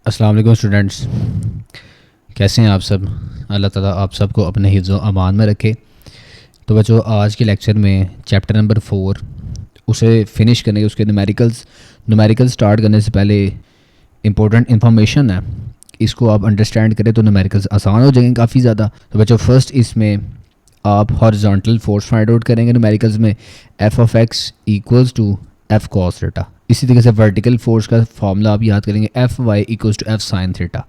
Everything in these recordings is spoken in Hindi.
अस्सलाम वालेकुम स्टूडेंट्स, कैसे हैं आप सब। अल्लाह ताला आप सबको अपने हिफ्ज़ व अमान में रखे। तो बच्चों, आज के लेक्चर में चैप्टर नंबर 4 उसे फ़िनिश करने के उसके न्यूमेरिकल स्टार्ट करने से पहले इंपॉर्टेंट इन्फॉर्मेशन है, इसको आप अंडरस्टैंड करें तो न्यूमेरिकल्स आसान हो जाएंगे काफ़ी ज़्यादा। तो बच्चों, फर्स्ट इसमें आप हॉरिजॉन्टल फोर्स फाइंड आउट करेंगे न्यूमेरिकल्स में, F of X equals to F cos theta. इसी तरीके से वर्टिकल फोर्स का फॉर्मूला आप याद करेंगे, F Y equals to F sine theta.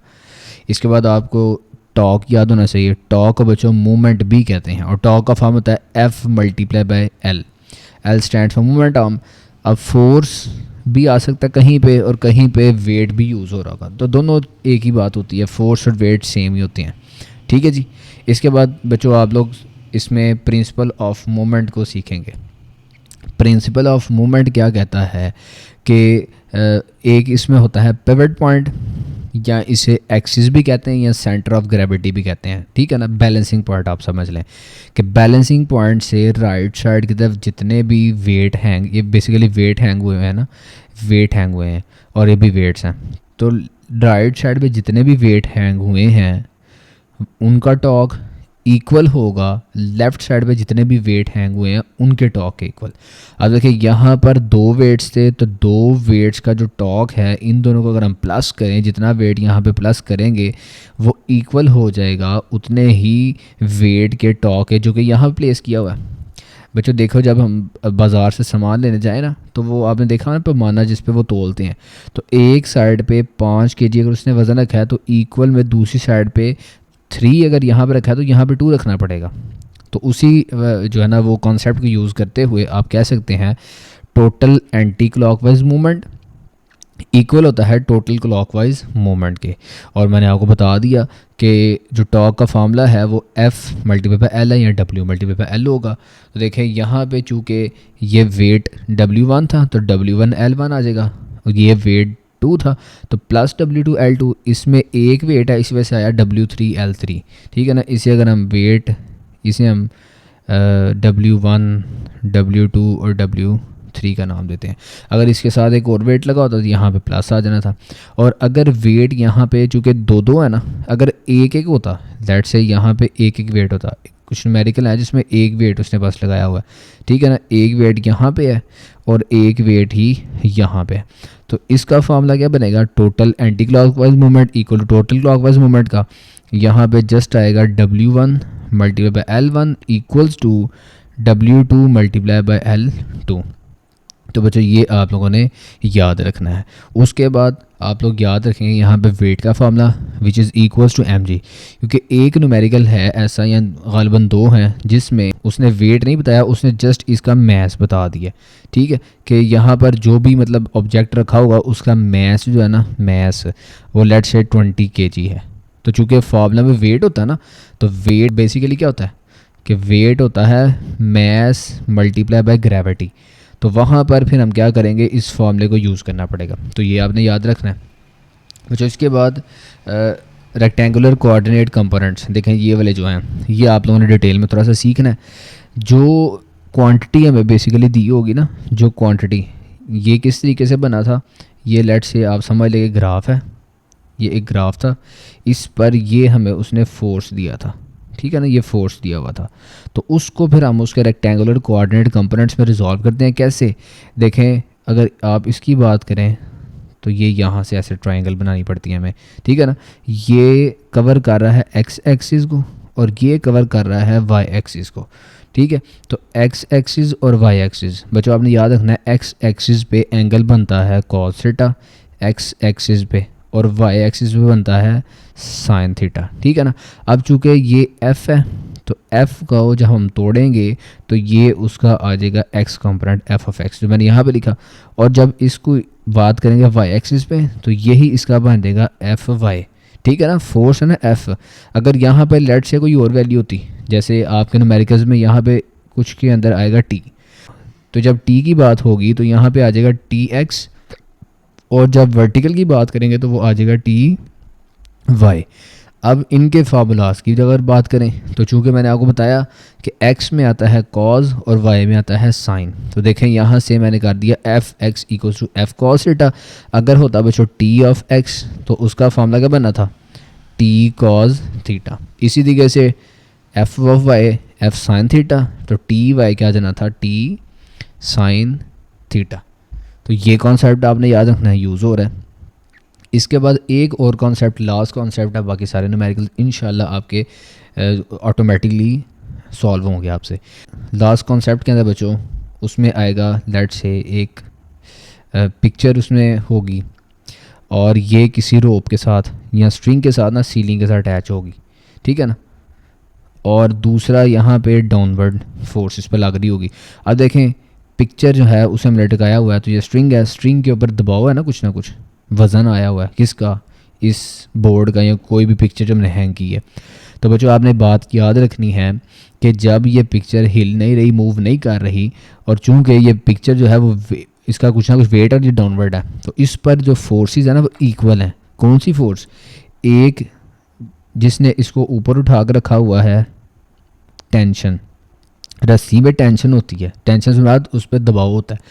इसके बाद आपको टॉक याद होना चाहिए। टॉक को बच्चों मूवमेंट भी कहते हैं और टॉक का फॉर्म होता है F multiply by L. L stand for movement arm. अब फोर्स भी आ सकता है कहीं पे और कहीं पे वेट भी यूज़ हो रहा होगा, तो दोनों एक ही बात होती है, फोर्स और वेट सेम ही होते हैं। ठीक है जी। इसके बाद बच्चों आप लोग इसमें प्रिंसिपल ऑफ मूवमेंट को सीखेंगे। प्रिंसिपल ऑफ मूवमेंट क्या कहता है कि एक इसमें होता है पिवट पॉइंट, या इसे एक्सिस भी कहते हैं या सेंटर ऑफ ग्रेविटी भी कहते हैं। ठीक है ना। बैलेंसिंग पॉइंट आप समझ लें कि बैलेंसिंग पॉइंट से राइट साइड की तरफ जितने भी वेट हैंग, ये बेसिकली वेट हैंग हुए हैं ना, वेट हैंग हुए हैं और ये भी वेट्स हैं। तो राइट साइड पे जितने भी वेट हैंग हुए हैं उनका टॉक इक्वल होगा लेफ़्ट साइड पे जितने भी वेट हैंग हुए हैं उनके टॉक के इक्वल। अब देखिए यहाँ पर दो वेट्स थे, तो दो वेट्स का जो टॉक है इन दोनों को अगर हम प्लस करें, जितना वेट यहाँ पे प्लस करेंगे वो इक्वल हो जाएगा उतने ही वेट के टॉक है जो कि यहाँ प्लेस किया हुआ है। बच्चों देखो, जब हम बाज़ार से सामान लेने जाए ना, तो वो आपने देखा ना पैमाना जिस पे वो तोलते हैं, तो एक साइड पे 5 kg अगर उसने वज़न रखा है तो इक्वल में दूसरी साइड पे 3 अगर यहाँ पे रखा है तो यहाँ पे 2 रखना पड़ेगा। तो उसी जो है ना वो कॉन्सेप्ट को यूज़ करते हुए आप कह सकते हैं total anti clockwise movement equal होता है टोटल क्लॉकवाइज मूवमेंट के। और मैंने आपको बता दिया कि जो टॉर्क का फार्मूला है वो एफ मल्टीप्लाई बाय एल है या डब्ल्यू मल्टीप्लाई बाय एल होगा। तो देखें यहाँ पे चूँकि ये वेट W1 था तो W1 L1 आ जाएगा, और ये वेट 2 था तो प्लस W2 L2। इसमें एक वेट है, इस वजह से आया W3 L3। ठीक है ना। इसे अगर हम वेट, इसे हम W1 W2 और W3 का नाम देते हैं। अगर इसके साथ एक और वेट लगा होता तो यहाँ पे प्लस आ जाना था। और अगर वेट यहाँ पे चूँकि दो दो है ना, अगर एक एक होता, दैट से यहाँ पे एक एक वेट होता, कुछ न्यूमेरिकल है जिसमें एक वेट उसने बस लगाया हुआ है। ठीक है ना। एक वेट यहाँ पे है और एक वेट ही यहाँ पे है। तो इसका फॉर्मूला क्या बनेगा, total anti clockwise movement equal to total clockwise movement का यहाँ पे जस्ट आएगा W1 multiply by L1 equals to W2 multiply by L2। तो बच्चों ये आप लोगों ने याद रखना है। उसके बाद आप लोग याद रखेंगे यहाँ पे वेट का formula which is equals to mg, क्योंकि एक न्यूमेरिकल है ऐसा या गालिबन दो हैं जिसमें उसने वेट नहीं बताया, उसने जस्ट इसका मैस बता दिया। ठीक है कि यहाँ पर जो भी मतलब ऑब्जेक्ट रखा होगा उसका मैस जो है ना, मैस वो लेट से 20 kg है। तो चूँकि फार्मूला में वेट होता है ना, तो वेट बेसिकली क्या होता है कि वेट होता है मैस मल्टीप्लाई बाय ग्रेविटी। तो वहाँ पर फिर हम क्या करेंगे, इस फॉर्मूले को यूज़ करना पड़ेगा। तो ये आपने याद रखना है बच्चों। इसके बाद रेक्टेंगुलर कोऑर्डिनेट कंपोनेंट्स देखें, ये वाले जो हैं ये आप लोगों ने डिटेल में थोड़ा सा सीखना है। जो क्वांटिटी हमें बेसिकली दी होगी ना, जो क्वांटिटी, ये किस तरीके से बना था, ये लेट से आप समझ लेंगे ग्राफ है, ये एक ग्राफ था, इस पर ये हमें उसने फोर्स दिया था। ठीक है ना, ये फोर्स दिया हुआ था। तो उसको फिर हम उसके रेक्टेंगुलर कोऑर्डिनेट कंपोनेंट्स में रिजॉल्व करते हैं। कैसे देखें, अगर आप इसकी बात करें तो ये यहाँ से ऐसे ट्रायंगल बनानी पड़ती है हमें। ठीक है ना। ये कवर कर रहा है एक्स एक्सिस को और ये कवर कर रहा है वाई एक्सिस को। ठीक है। तो एक्स एक्सिस और वाई एक्सिस बच्चों आपने याद रखना है, एक्स एक्सिस पे एंगल बनता है कॉस थीटा एक्स एक्सिस पे, और वाई एक्सिस पे बनता है साइन थीटा। ठीक है ना। अब चूँकि ये एफ़ है तो एफ़ का जब हम तोड़ेंगे तो ये उसका आ जाएगा x component F of x जो मैंने यहाँ पे लिखा, और जब इसको बात करेंगे वाई एक्सिस पे तो यही इसका बन जाएगा एफ वाई। ठीक है ना। फोर्स है ना एफ़, अगर यहाँ पे लेट से कोई और वैल्यू होती, जैसे आपके न्यूमेरिकल्स में यहाँ पे कुछ के अंदर आएगा टी, तो जब टी की बात होगी तो यहाँ पे आ जाएगा टी एक्स, और जब वर्टिकल की बात करेंगे तो वो आ जाएगा टी वाई। अब इनके फार्मूलाज की अगर बात करें तो चूँकि मैंने आपको बताया कि x में आता है कॉज और y में आता है साइन, तो देखें यहाँ से मैंने कर दिया F X equals to F cos theta. अगर होता बच्चों टी ऑफ x तो उसका फार्मूला क्या बनना था, टी कॉज थीटा। इसी तरीके से F of Y F sine theta, तो टी वाई क्या जाना था, टी साइन थीटा। तो ये कॉन्सेप्ट आपने याद रखना है, यूज़ हो रहा है। इसके बाद एक और कॉन्सेप्ट, लास्ट कॉन्सेप्ट है, बाकी सारे न्यूमेरिकल इंशाल्लाह आपके ऑटोमेटिकली सॉल्व होंगे आपसे। लास्ट कॉन्सेप्ट के अंदर बच्चों उसमें आएगा, लेट से एक पिक्चर उसमें होगी और ये किसी रोप के साथ या स्ट्रिंग के साथ ना सीलिंग के साथ अटैच होगी, ठीक है ना, और दूसरा यहाँ पे डाउनवर्ड फोर्स इस पर लग रही होगी। अब देखें पिक्चर जो है उसे हमने लटकाया हुआ है, तो ये स्ट्रिंग है, स्ट्रिंग के ऊपर दबाव है ना कुछ वज़न आया हुआ है, किसका, इस बोर्ड का या कोई भी पिक्चर जो हमने हैंग की है। तो बच्चों आपने बात याद रखनी है कि जब ये पिक्चर हिल नहीं रही, मूव नहीं कर रही, और चूंकि ये पिक्चर जो है वो इसका कुछ ना कुछ वेट और ये डाउनवर्ड है, तो इस पर जो फोर्सेस है ना वो इक्वल हैं। कौन सी फोर्स, एक जिसने इसको ऊपर उठा कर रखा हुआ है, टेंशन, रस्सी में टेंशन होती है, टेंशन से बाद उस पर दबाव होता है,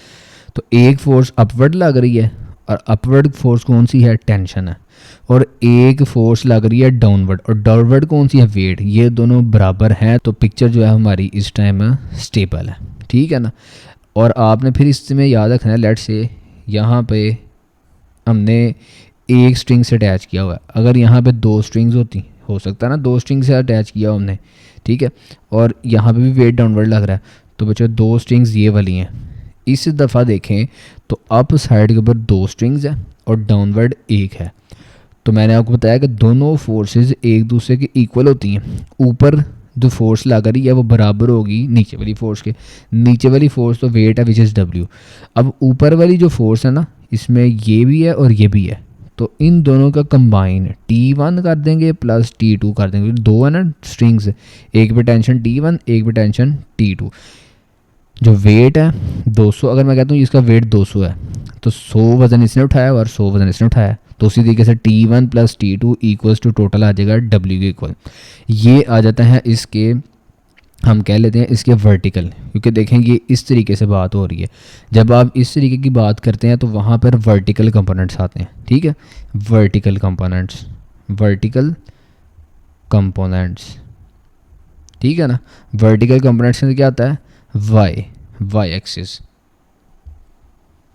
तो एक फोर्स अपवर्ड लग रही है और अपवर्ड फोर्स कौन सी है, टेंशन है, और एक फोर्स लग रही है डाउनवर्ड, और डाउनवर्ड कौन सी है, वेट। ये दोनों बराबर हैं, तो पिक्चर जो है हमारी इस टाइम स्टेबल है, ठीक है ना। और आपने फिर इसमें याद रखना है, लेट से यहाँ पे हमने एक स्ट्रिंग से अटैच किया हुआ है, अगर यहाँ पे दो स्ट्रिंग्स होती, हो सकता है ना, दो स्ट्रिंग से अटैच किया हमने, ठीक है, और यहाँ पे भी वेट डाउनवर्ड लग रहा है, तो बच्चों दो स्ट्रिंग्स ये वाली हैं। इस दफ़ा देखें तो अप साइड के ऊपर दो स्ट्रिंग्स हैं और डाउनवर्ड एक है, तो मैंने आपको बताया कि दोनों फोर्सेस एक दूसरे के इक्वल होती हैं। ऊपर जो फोर्स लग रही है वो बराबर होगी नीचे वाली फोर्स के, नीचे वाली फोर्स तो वेट है विच इज़ डब्ल्यू। अब ऊपर वाली जो फोर्स है ना, इसमें ये भी है और ये भी है, तो इन दोनों का कंबाइन T1 कर देंगे प्लस T2 कर देंगे, दो है ना स्ट्रिंग्स, एक पे टेंशन T1 एक पे टेंशन T2। जो वेट है 200, अगर मैं कहता हूँ इसका वेट 200 है, तो 100 वज़न इसने उठाया और 100 वज़न इसने उठाया, तो उसी तरीके से T1 plus T2 equals to total आ जाएगा W के इक्वल। ये आ जाता है इसके, हम कह लेते हैं इसके वर्टिकल, क्योंकि देखें ये इस तरीके से बात हो रही है। जब आप इस तरीके की बात करते हैं तो वहाँ पर वर्टिकल कंपोनेंट्स आते हैं, ठीक है, वर्टिकल कंपोनेंट्स, वर्टिकल कंपोनेंट्स, ठीक है ना। वर्टिकल कंपोनेंट्स में क्या आता है, वाई एक्सिस।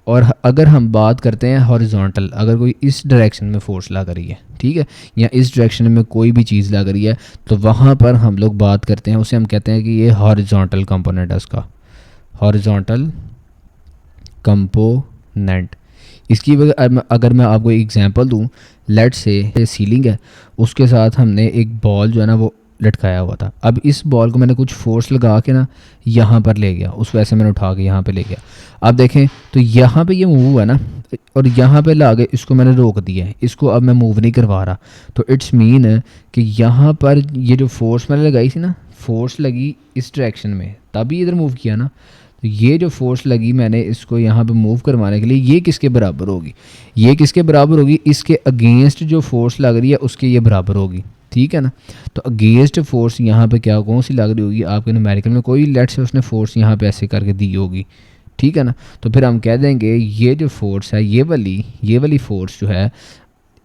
और अगर हम बात करते हैं हॉरिजॉन्टल, अगर कोई इस डायरेक्शन में फोर्स लग रही है, ठीक है, या इस डायरेक्शन में कोई भी चीज़ लग रही है, तो वहाँ पर हम लोग बात करते हैं, उसे हम कहते हैं कि ये हॉरिजॉन्टल कंपोनेंट है उसका, हॉरिजॉन्टल कंपोनेंट। इसकी अगर मैं आपको एक एग्जांपल दूं, लेट से सीलिंग है, उसके साथ हमने एक बॉल जो है ना वो लटकाया हुआ था। अब इस बॉल को मैंने कुछ फोर्स लगा के ना यहाँ पर ले गया, उस वजह से मैंने उठा के यहाँ पे ले गया। अब देखें तो यहाँ पे ये मूव है ना, और यहाँ पे ला के इसको मैंने रोक दिया है, इसको अब मैं मूव नहीं करवा रहा, तो इट्स मीन कि यहाँ पर ये जो फोर्स मैंने लगाई थी ना, फोर्स लगी इस डायरेक्शन में, तभी इधर मूव किया ना, तो ये जो फोर्स लगी मैंने इसको यहाँ पे मूव करवाने के लिए, ये किसके बराबर होगी, ये किसके बराबर होगी, इसके अगेंस्ट जो फोर्स लग रही है उसके ये बराबर होगी, ठीक है ना। तो अगेंस्ट फोर्स यहाँ पे क्या कौन सी लग रही होगी आपके न्यूमेरिकल में, कोई लेट से उसने फोर्स यहाँ पे ऐसे करके दी होगी, ठीक है ना। तो फिर हम कह देंगे ये जो फोर्स है, ये वाली फोर्स जो है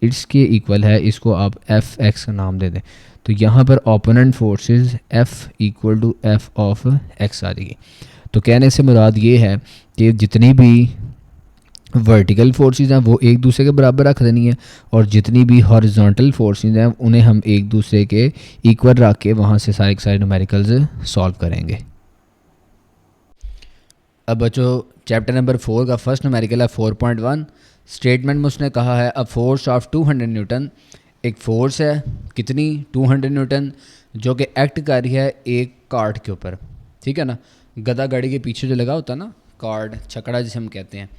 इसके इक्वल है, इसको आप एफ एक्स का नाम दे दें, तो यहाँ पर opponent forces F equal to F of X आ जाएगी। तो कहने से मुराद ये है कि जितनी भी वर्टिकल फोर्सेस हैं वो एक दूसरे के बराबर रख देनी है, और जितनी भी हॉरिजॉन्टल फोर्सेस हैं उन्हें हम एक दूसरे के इक्वल रख के वहाँ से सारे के सारे न्यूमेरिकल्स सॉल्व करेंगे। अब बच्चों चैप्टर नंबर 4 का फर्स्ट न्यूमेरिकल है 4.1। स्टेटमेंट में उसने कहा है अ फोर्स ऑफ 200 न्यूटन, एक फोर्स है कितनी, 200 न्यूटन, जो कि एक्ट कर रही है एक कार्ट के ऊपर, ठीक है ना, गधा गाड़ी के पीछे जो लगा होता है ना, कार्ड छकड़ा जिसे हम कहते हैं,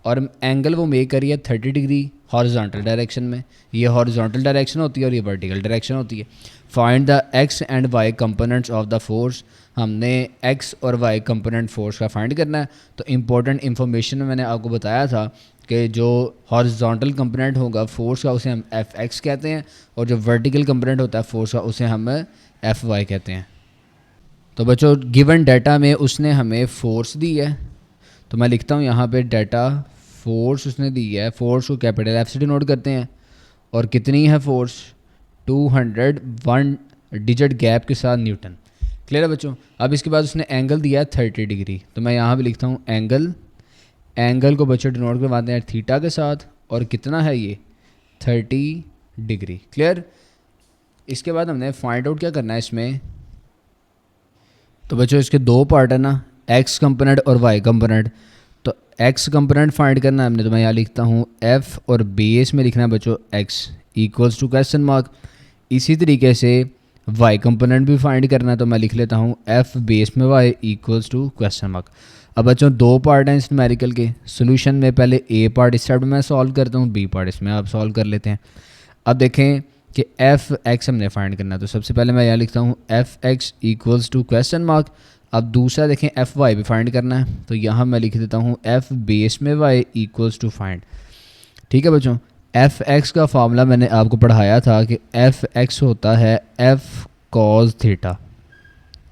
और एंगल वो मेक करी है 30 डिग्री हॉरिजॉन्टल डायरेक्शन में, ये हॉरिजॉन्टल डायरेक्शन होती है और ये वर्टिकल डायरेक्शन होती है। Find the X and Y components of the force, हमने एक्स और वाई कंपोनेंट फोर्स का फाइंड करना है। तो इम्पोर्टेंट इन्फॉर्मेशन में मैंने आपको बताया था कि जो हॉरिजॉन्टल कंपोनेंट होगा फोर्स का उसे हम एफ एक्स कहते हैं, और जो वर्टिकल कंपोनेंट होता है फोर्स का उसे हम एफ वाई कहते हैं। तो बच्चों गिवन डाटा में उसने हमें फोर्स दी है, तो मैं लिखता हूँ यहाँ पे डाटा फोर्स उसने दी है, फोर्स को कैपिटल एफ से डिनोट करते हैं, और कितनी है फोर्स 200 1 डिजिट गैप के साथ न्यूटन। क्लियर है बच्चों। अब इसके बाद उसने एंगल दिया है 30 डिग्री, तो मैं यहाँ पे लिखता हूँ एंगल को बच्चों डिनोट करवाते हैं थीटा के साथ, और कितना है ये 30 डिग्री। क्लियर। इसके बाद हमने फाइंड आउट क्या करना है इसमें, तो बच्चों इसके दो पार्ट है ना, एक्स कंपोनेंट और वाई कंपोनेंट। तो एक्स कंपोनेंट फाइंड करना है हमने, तो मैं यहाँ लिखता हूँ एफ, और बेस में लिखना है बच्चों X equals to question mark. इसी तरीके से वाई कंपोनेंट भी फाइंड करना है, तो मैं लिख लेता हूँ एफ बेस में Y equals to question mark. अब बच्चों दो पार्ट हैं इस न्यूमेरिकल के सोल्यूशन में, पहले ए पार्ट इस साइड में मैं सॉल्व करता हूँ, बी पार्ट इसमें आप सॉल्व कर लेते हैं। अब देखें कि एफ एक्स हमने फाइंड करना है, तो सबसे पहले मैं यहाँ लिखता हूँ F X equals to question mark. अब दूसरा देखें एफ वाई भी फाइंड करना है, तो यहाँ मैं लिख देता हूँ एफ बेस में वाई इक्वल्स टू फाइंड। ठीक है बच्चों, एफ एक्स का फार्मूला मैंने आपको पढ़ाया था कि एफ एक्स होता है एफ कॉज थीटा।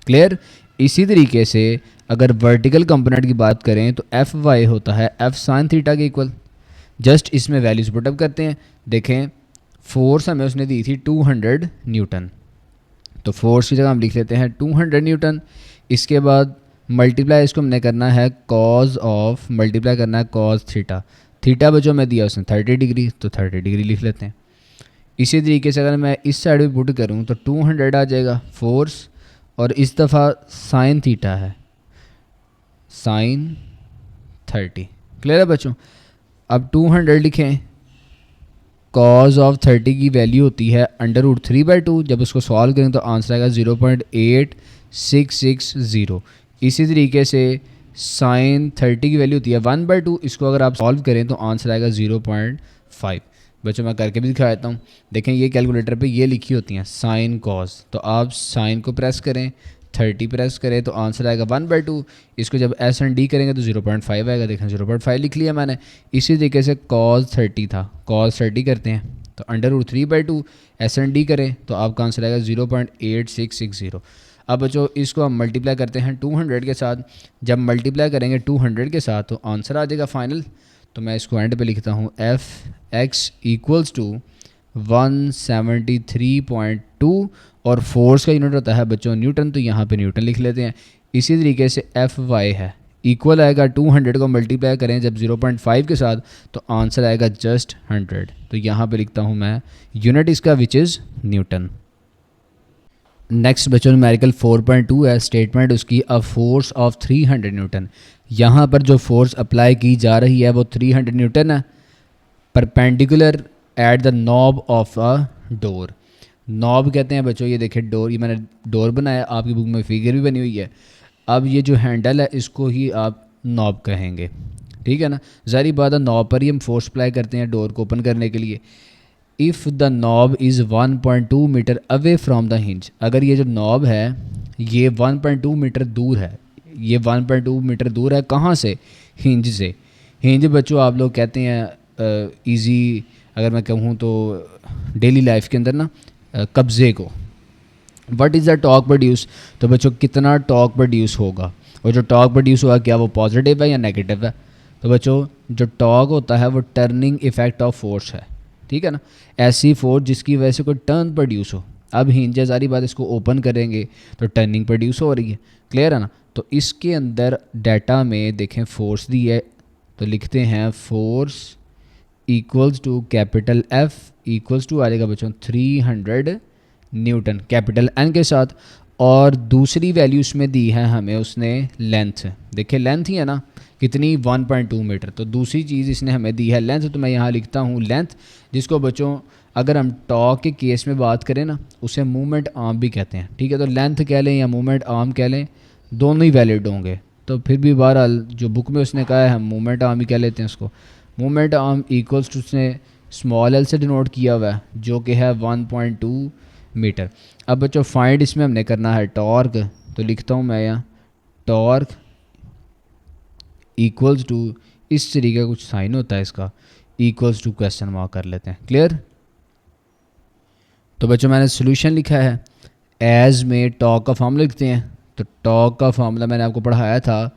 क्लियर। इसी तरीके से अगर वर्टिकल कंपोनेंट की बात करें तो एफ वाई होता है एफ साइन थीटा के इक्वल। जस्ट इसमें वैल्यूज पुटअप करते हैं। देखें फोर्स हमें उसने दी थी 200 न्यूटन, तो फोर्स की जगह हम लिख लेते हैं 200 न्यूटन। इसके बाद मल्टीप्लाई इसको हमने करना है कॉज ऑफ, मल्टीप्लाई करना है कॉज थीटा। थीटा बच्चों में दिया उसने 30 डिग्री, तो 30 डिग्री लिख लेते हैं। इसी तरीके से अगर मैं इस साइड भी पुट करूं तो 200 आ जाएगा फोर्स, और इस दफ़ा साइन थीटा है साइन 30। क्लियर है बच्चों। अब 200 लिखें, कॉज ऑफ 30 की वैल्यू होती है √3/2। जब उसको सॉल्व करें तो आंसर आएगा 0.8660। इसी तरीके से साइन 30 की वैल्यू होती है 1/2, इसको अगर आप सॉल्व करें तो आंसर आएगा 0.5। बच्चों मैं करके भी दिखा देता हूँ। देखें ये कैलकुलेटर पे ये लिखी होती हैं साइन कॉज, तो आप साइन को प्रेस करें 30 प्रेस करें तो आंसर आएगा 1/2। इसको जब एस एंड डी करेंगे तो 0.5 आएगा। देखें 0.5 लिख लिया मैंने। इसी तरीके से कॉज 30 था, कॉज 30 करते हैं तो √3/2 एस एंड डी करें तो आपका आंसर आएगा 0.8660। अब बच्चों इसको हम मल्टीप्लाई करते हैं 200 के साथ। जब मल्टीप्लाई करेंगे 200 के साथ तो आंसर आ जाएगा फाइनल। तो मैं इसको एंड पे लिखता हूँ एफ एक्स इक्वल्स टू 173.2, और फोर्स का यूनिट होता है बच्चों न्यूटन, तो यहाँ पे न्यूटन लिख लेते हैं। इसी तरीके से एफ वाई है इक्वल आएगा 200 को मल्टीप्लाई करें जब 0.5 के साथ तो आंसर आएगा जस्ट 100। तो यहाँ पे लिखता हूँ मैं यूनिट इसका विच इज़ न्यूटन। नेक्स्ट बच्चों न्यूमेरिकल 4.2 है, स्टेटमेंट उसकी अ फोर्स ऑफ 300 न्यूटन। यहाँ पर जो फोर्स अप्लाई की जा रही है वो 300 न्यूटन है, perpendicular at the knob of a door. Knob कहते हैं बच्चों, ये देखें डोर, ये मैंने डोर बनाया, आपकी बुक में फिगर भी बनी हुई है। अब ये जो हैंडल है इसको ही आप नॉब कहेंगे, ठीक है ना। ज़ाहिर बात है नॉब पर ही हम फोर्स अप्लाई करते हैं डोर को ओपन करने के लिए। If the knob is 1.2 metre away from the hinge, अगर ये जो नॉब है ये 1.2 मीटर दूर है, ये 1.2 मीटर दूर है कहाँ से, हिंज से। हिंज बच्चों आप लोग कहते हैं इजी, अगर मैं कहूँ तो डेली लाइफ के अंदर ना कब्ज़े को। What is the torque produce, तो बच्चों कितना टॉर्क प्रोड्यूस होगा, और जो टॉर्क प्रोड्यूस होगा क्या वो पॉजिटिव है या नेगेटिव है। तो बच्चों जो टॉर्क होता है वो टर्निंग इफेक्ट ऑफ फोर्स है, ठीक है ना। ऐसी फोर्स जिसकी वजह से कोई टर्न प्रोड्यूस हो। अब हिंज सारी बात, इसको ओपन करेंगे तो टर्निंग प्रोड्यूस हो रही है, क्लियर है ना। तो इसके अंदर डाटा में देखें फोर्स दी है, तो लिखते हैं force equals to capital F equals to आ जाएगा बच्चों 300 न्यूटन कैपिटल एन के साथ। और दूसरी वैल्यू उसमें दी है हमें उसने लेंथ, देखिए लेंथ ही है ना कितनी 1.2 मीटर, तो दूसरी चीज़ इसने हमें दी है लेंथ। तो मैं यहाँ लिखता हूँ लेंथ, जिसको बच्चों अगर हम टॉर्क के केस में बात करें ना उसे मूवमेंट आर्म भी कहते हैं, ठीक है। तो लेंथ कह लें या मूवमेंट आर्म कह लें, दोनों ही वैलिड होंगे। तो फिर भी बहरहाल जो बुक में उसने कहा है हम मूवमेंट आर्म ही कह लेते हैं उसको। मूवमेंट आर्म इक्वल्स टू उसने स्मॉल एल से डिनोट किया हुआ है जो कि है 1.2 मीटर। अब बच्चों फाइंड इसमें हमने करना है टॉर्क, तो लिखता हूँ मैं यहाँ टॉर्क इक्वल्स टू, इस तरीके का कुछ साइन होता है इसका, इक्वल्स टू क्वेश्चन मार्क कर लेते हैं। क्लियर? तो बच्चों मैंने सोल्यूशन लिखा है, एज में टॉक का फॉर्मूला लिखते हैं। तो टॉक का फॉर्मूला मैंने आपको पढ़ाया था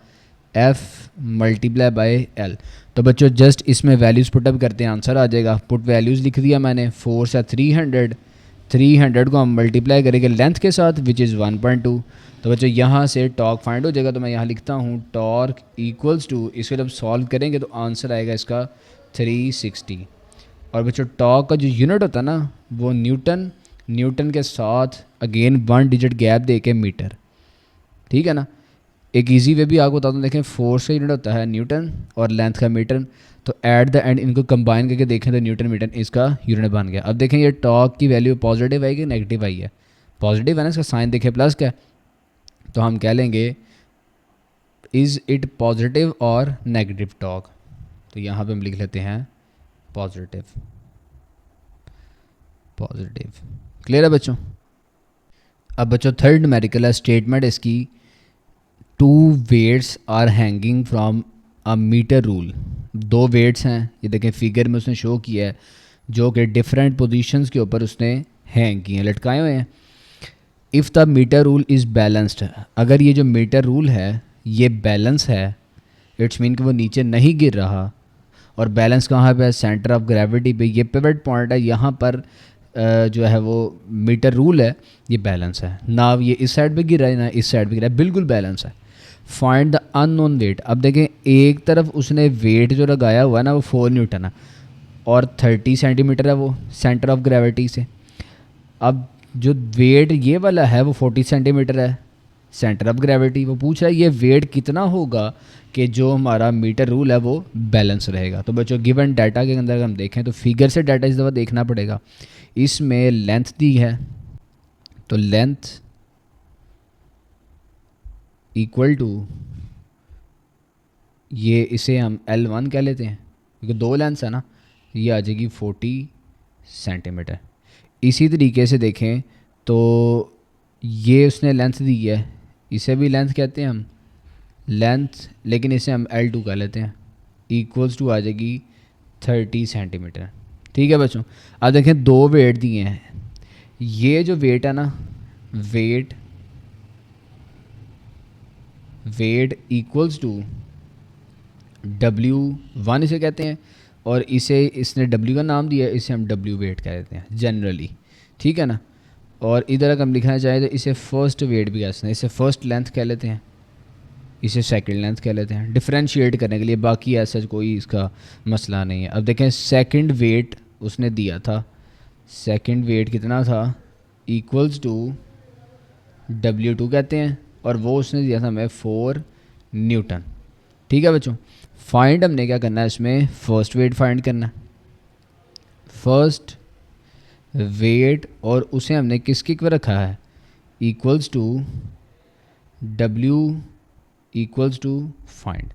F मल्टीप्लाई बाय L। तो बच्चों जस्ट इसमें वैल्यूज़ पुटअप करते हैं, आंसर आ जाएगा। पुट वैल्यूज़ लिख दिया मैंने, 4 से 300 को हम मल्टीप्लाई करेंगे लेंथ के साथ विच इज़ 1.2। तो बच्चों यहाँ से टॉर्क फाइंड हो जाएगा। तो मैं यहाँ लिखता हूँ टॉर्क इक्वल्स टू, इसको जब सॉल्व करेंगे तो आंसर आएगा इसका 360। और बच्चों टॉर्क का जो यूनिट होता है ना वो न्यूटन, न्यूटन के साथ अगेन 1 डिजिट गैप दे के मीटर। ठीक है ना? एक इजी वे भी आपको बता दूँ, देखें फोर्स का यूनिट होता है न्यूटन और लेंथ का मीटर। तो एट द एंड इनको कंबाइन करके देखें तो न्यूटन मीटर इसका यूनिट बन गया। अब देखें ये टॉर्क की वैल्यू पॉजिटिव आई कि नेगेटिव आई है? पॉजिटिव है ना, इसका साइन देखें प्लस का। तो हम कह लेंगे इज़ इट पॉजिटिव और नेगेटिव टॉर्क। तो यहाँ पे हम लिख लेते हैं पॉजिटिव, पॉजिटिव। क्लियर है बच्चों? अब बच्चों थर्ड न्यूमेरिकल है, स्टेटमेंट इसकी 2 weights are hanging from a metre rule. 2 weights हैं, ये देखें फिगर में उसने शो किया है, जो कि डिफरेंट पोजीशंस के ऊपर उसने हैंग किए हैं, लटकाए हुए हैं। If the metre rule is balanced, अगर ये जो मीटर रूल है ये बैलेंस है, इट्स मीन कि वो नीचे नहीं गिर रहा। और बैलेंस कहाँ पे है? सेंटर ऑफ ग्रेविटी पे। ये पिवट पॉइंट है, यहाँ पर जो है वो मीटर रूल है, ये बैलेंस है ना। ये इस साइड पे गिर रहा है ना इस साइड पे गिर रहा है, बिल्कुल बैलेंस है। Find the unknown weight. अब देखें एक तरफ उसने वेट जो लगाया हुआ है ना वो 4 न्यूटन है और 30 सेंटीमीटर है वो सेंटर ऑफ ग्रेविटी से। अब जो वेट ये वाला है वो 40 सेंटीमीटर है सेंटर ऑफ ग्रेविटी। वो पूछ रहा है ये वेट कितना होगा कि जो हमारा मीटर रूल है वो बैलेंस रहेगा। तो बच्चों गिवन डाटा के अंदर हम देखें तो फिगर से डाटा इस दफ़ा देखना पड़ेगा। इसमें लेंथ दी है, तो लेंथ इक्वल टू, ये इसे हम L1 कह लेते हैं क्योंकि 2 लेंथ है ना, ये आ जाएगी 40 सेंटीमीटर। इसी तरीके से देखें तो ये उसने लेंथ दी है, इसे भी लेंथ कहते हैं हम लेंथ, लेकिन इसे हम L2 कह लेते हैं, इक्वल्स टू आ जाएगी 30 सेंटीमीटर। ठीक है बच्चों? अब देखें 2 वेट दिए हैं, ये जो वेट है ना वेट इक्वल्स टू W1 इसे कहते हैं, और इसे इसने W का नाम दिया, इसे हम W वेट कह देते हैं जनरली। ठीक है ना? और इधर अगर हम लिखना चाहें तो इसे फर्स्ट वेट भी कह सकते हैं, इसे फर्स्ट लेंथ कह लेते हैं, इसे सेकंड लेंथ कह लेते हैं, डिफरेंशिएट करने के लिए। बाकी ऐसा कोई इसका मसला नहीं है। अब देखें सेकंड वेट उसने दिया था, सेकंड वेट कितना था? इक्वल्स टू W2 कहते हैं, और वो उसने दिया था हमें 4 न्यूटन। ठीक है बच्चों? फाइंड हमने क्या करना है इसमें? फर्स्ट वेट फाइंड करना है, फर्स्ट वेट, और उसे हमने किसके पर रखा है? Equals to W equals to find.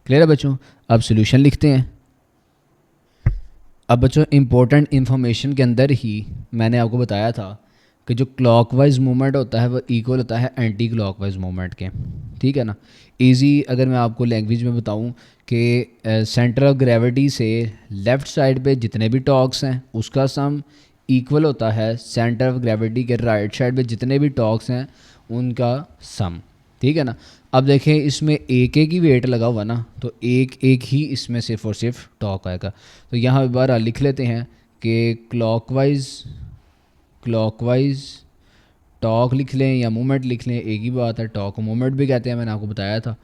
Clear है बच्चों? अब सोल्यूशन लिखते हैं। अब बच्चों इंपॉर्टेंट इन्फॉर्मेशन के अंदर ही मैंने आपको बताया था कि जो क्लॉकवाइज मूवमेंट होता है वो इक्वल होता है एंटी क्लॉकवाइज मूवमेंट के। ठीक है ना? इजी अगर मैं आपको लैंग्वेज में बताऊं कि सेंटर ऑफ ग्रेविटी से लेफ़्ट साइड पे जितने भी टॉर्क्स हैं उसका सम इक्वल होता है सेंटर ऑफ ग्रेविटी के राइट साइड पे जितने भी टॉर्क्स हैं उनका सम। ठीक है ना? अब देखें इसमें एक ही वेट लगा हुआ ना, तो एक ही इसमें सिर्फ और सिर्फ टॉर्क आएगा। तो यहाँ पे बार लिख लेते हैं कि क्लॉकवाइज टॉर्क लिख लें या मूवमेंट लिख लें, एक ही बात है। टॉर्क को मूवमेंट भी कहते हैं, मैंने आपको बताया था।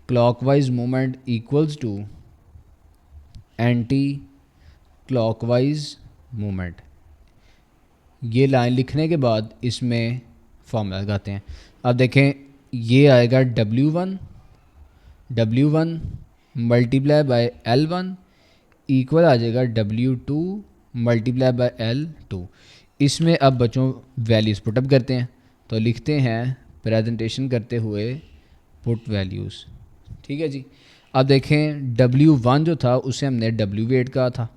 Clockwise movement equals to anti clockwise movement. ये लाइन लिखने के बाद इसमें फॉर्मूला लगाते हैं। अब देखें ये आएगा W1 multiply by L1 equal आ जाएगा W2 मल्टीप्लाई बाय L2। इसमें अब बच्चों वैल्यूज़ पुटअप करते हैं, तो लिखते हैं प्रेजेंटेशन करते हुए पुट वैल्यूज़। ठीक है जी? अब देखें W1 जो था उसे हमने W वेट कहा था,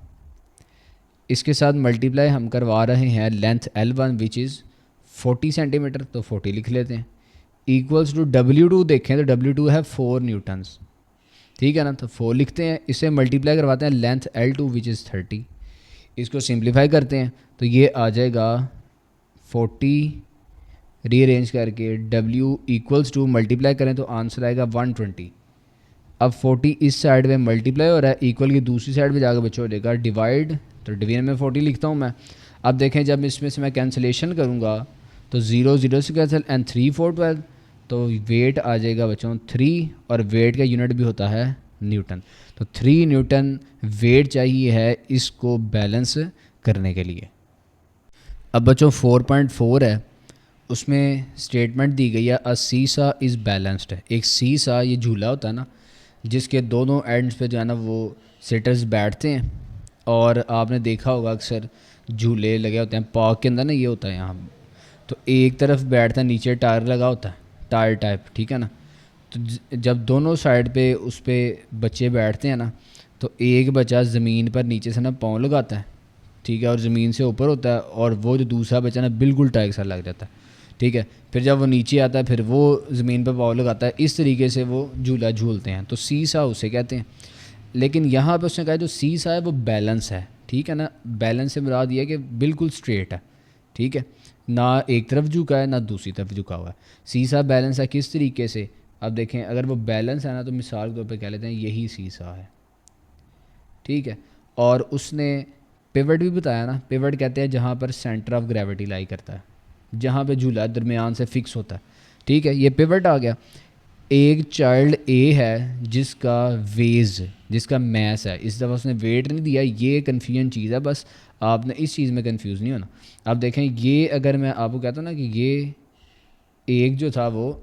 इसके साथ मल्टीप्लाई हम करवा रहे हैं length L1 which is 40 centimetre, तो 40 लिख लेते हैं, इक्वल्स टू W2 देखें तो W2 है 4 न्यूटन्स। ठीक है ना। तो 4 लिखते हैं, इसे मल्टीप्लाई करवाते हैं लेंथ L2 विच इज़ 30, इसको सिंप्लीफाई करते हैं तो ये आ जाएगा 40, रीअरेंज करके W इक्वल्स टू मल्टीप्लाई करें तो आंसर आएगा 120। अब 40 इस साइड में मल्टीप्लाई हो रहा है, इक्वल की दूसरी साइड पे जाकर बच्चों हो जाएगा डिवाइड, तो डिवीजन में 40 लिखता हूँ मैं। अब देखें जब इसमें से मैं कैंसिलेशन करूँगा तो 0 0 से कैंसिल एंड 3 4 12, तो वेट आ जाएगा बच्चों 3, और वेट का यूनिट भी होता है न्यूटन। तो 3 न्यूटन वेट चाहिए है इसको बैलेंस करने के लिए। अब बच्चों 4.4 है, उसमें स्टेटमेंट दी गई है अ सीसा इज़ बैलेंस्ड। एक सीसा ये झूला होता है ना, जिसके दोनों एंड्स पे जो है ना वो सिटर्स बैठते हैं, और आपने देखा होगा अक्सर झूले लगे होते हैं पार्क के अंदर ना, ये होता है यहाँ, तो एक तरफ बैठता है, नीचे टायर लगा होता है, टायर टाइप, ठीक है ना। तो जब दोनों साइड पे उस पर बच्चे बैठते हैं ना, तो एक बच्चा ज़मीन पर नीचे से ना पाँव लगाता है, ठीक है, और ज़मीन से ऊपर होता है, और वो जो दूसरा बच्चा ना बिल्कुल टायर के साथ लग जाता है, ठीक है। फिर जब वो नीचे आता है फिर वो ज़मीन पर पाँव लगाता है, इस तरीके से वो झूला झूलते हैं, तो सीसा उसे कहते हैं। लेकिन यहाँ पे उसने कहा जो सीसा है वो बैलेंस है, ठीक है ना। बैलेंस से मुराद ये है कि बिल्कुल स्ट्रेट है, ठीक है, ना एक तरफ झुका है ना दूसरी तरफ झुका हुआ है। सीसा बैलेंस है किस तरीके से, अब देखें अगर वो बैलेंस है ना तो मिसाल के तौर पर कह लेते हैं यही सीसा है, ठीक है। और उसने पिवट भी बताया ना, पिवट कहते हैं जहाँ पर सेंटर ऑफ ग्रेविटी लाई करता है, जहाँ पे झूला दरमियान से फिक्स होता है, ठीक है, ये पिवट आ गया। एक चाइल्ड ए है जिसका वेज, जिसका मैस है, इस दफ़ा उसने वेट नहीं दिया, ये कन्फ्यूजन चीज़ है, बस आपने इस चीज़ में कंफ्यूज नहीं होना। अब देखें ये अगर मैं आपको कहता हूँ ना कि ये एक जो था वो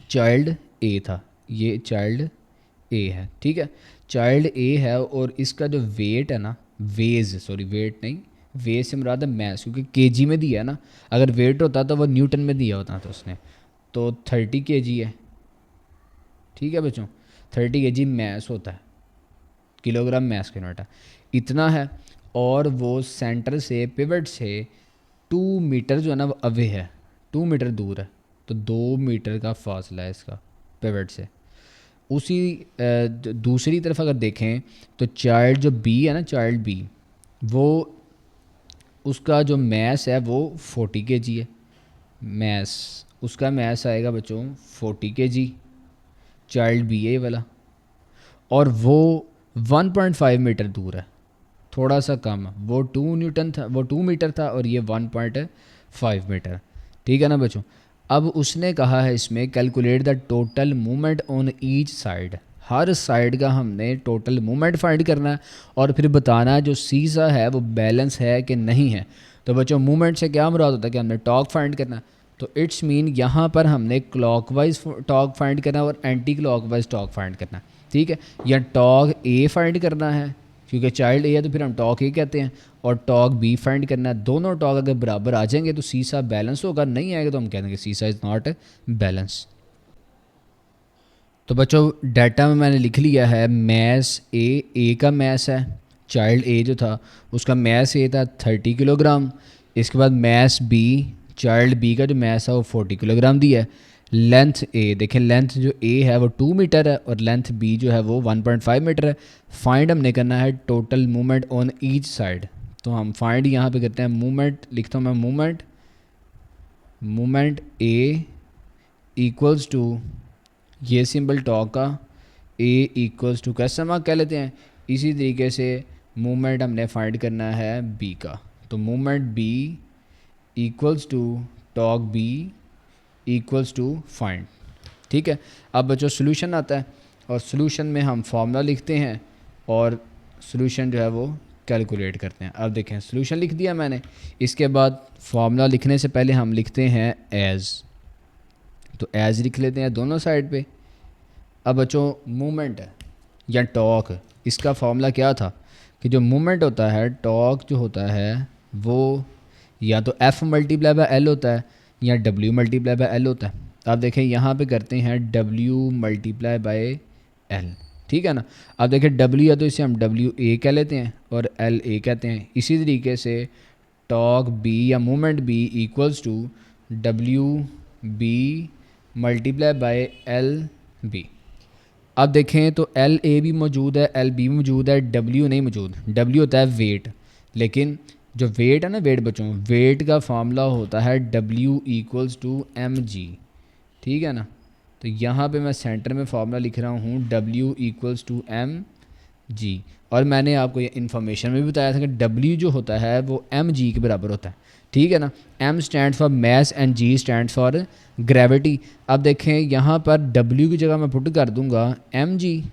चाइल्ड ए था, ये चाइल्ड ए है, ठीक है, चाइल्ड ए है, और इसका जो वेट है ना, वेज सॉरी वेट नहीं, वेज से मुराद है मैस, क्योंकि केजी में दिया है ना, अगर वेट होता तो वो न्यूटन में दिया होता तो उसने, तो 30 केजी है, ठीक है बच्चों, 30 केजी मैस होता है, किलोग्राम मैस का यूनिट है, इतना है। और वो सेंटर से पिवट से 2 मीटर जो है ना वो अवे है, 2 मीटर दूर है, तो 2 मीटर का फासला है इसका पिवट से। उसी दूसरी तरफ अगर देखें तो चाइल्ड जो बी है ना, चाइल्ड बी, वो उसका जो मैस है वो 40 केजी है, मैस उसका मैस आएगा बच्चों 40 केजी, चाइल्ड बी ए वाला, और वो 1.5 मीटर दूर है, थोड़ा सा कम, वो 2 न्यूटन था, वो 2 मीटर था, और ये 1.5 मीटर, ठीक है ना बच्चों। अब उसने कहा है इसमें calculate the total movement on each side, her side का हमने टोटल मूवमेंट फाइंड करना है, और फिर बताना है जो सीसा है वो बैलेंस है कि नहीं है। तो बच्चों मूवमेंट से क्या मुराद होता है कि हमने टॉर्क फाइंड करना है, तो इट्स मीन यहाँ पर हमने क्लॉकवाइज टॉर्क फाइंड करना है और एंटी क्लॉकवाइज टॉर्क फाइंड करना है, ठीक है। या टॉर्क ए फाइंड करना है, क्योंकि चाइल्ड ए है तो फिर हम टॉक ए कहते हैं, और टॉक बी फाइंड करना है। दोनों टॉक अगर बराबर आ जाएंगे तो सीसा बैलेंस होगा, नहीं आएगा तो हम कहेंगे सीसा इज़ नॉट बैलेंस। तो बच्चों डाटा में मैंने लिख लिया है मैस ए का मैस है, चाइल्ड ए जो था उसका मैस ए था 30 किलोग्राम, इसके बाद मैस बी, चाइल्ड बी का जो मैस है वो 40 किलोग्राम दिया है। लेंथ ए देखें, लेंथ जो ए है वो 2 मीटर है, और लेंथ बी जो है वो 1.5 मीटर है। फाइंड हमने करना है total movement on each side, तो हम फाइंड यहाँ पे करते हैं मूवमेंट, लिखता हूँ मैं मूवमेंट ए इक्वल्स टू, ये सिंबल टॉक का, ए इक्वल्स टू क्वेश्चन मार्क कह लेते हैं। इसी तरीके से मूवमेंट हमने फाइंड करना है बी का, तो movement B equals to torque B equals to find, ठीक है। अब बच्चों सोल्यूशन आता है, और सोल्यूशन में हम फार्मूला लिखते हैं और सोल्यूशन जो है वो कैलकुलेट करते हैं। अब देखें सोल्यूशन लिख दिया मैंने, इसके बाद फार्मूला लिखने से पहले हम लिखते हैं एज, तो एज लिख लेते हैं दोनों साइड पे। अब बच्चों मूवमेंट है या टॉक, इसका फार्मूला क्या था कि जो मूवमेंट होता है, टॉक जो होता है वो या तो एफ मल्टीप्लाई बाय एल होता है या डब्ल्यू मल्टीप्लाई बाय एल होता है। आप देखें यहाँ पे करते हैं डब्ल्यू मल्टीप्लाई बाय एल, ठीक है ना। अब देखें डब्ल्यू या तो इसे हम डब्ल्यू ए कह लेते हैं और एल ए कहते हैं। इसी तरीके से टॉक बी या movement B equals to W B multiply by L B. अब देखें तो एल ए भी मौजूद है, एल बी मौजूद है, डब्ल्यू नहीं मौजूद। डब्ल्यू होता है वेट, लेकिन जो वेट है ना वेट बच्चों, वेट का फार्मूला होता है W equals to M G, ठीक है ना। तो यहाँ पे मैं सेंटर में फार्मूला लिख रहा हूँ W equals to M G. और मैंने आपको ये इन्फॉर्मेशन में भी बताया था कि डब्ल्यू जो होता है वो एम जी के बराबर होता है, ठीक है ना। M stand for mass and G stand for gravity. अब देखें यहाँ पर डब्ल्यू की जगह मैं पुट कर दूँगा एम जी,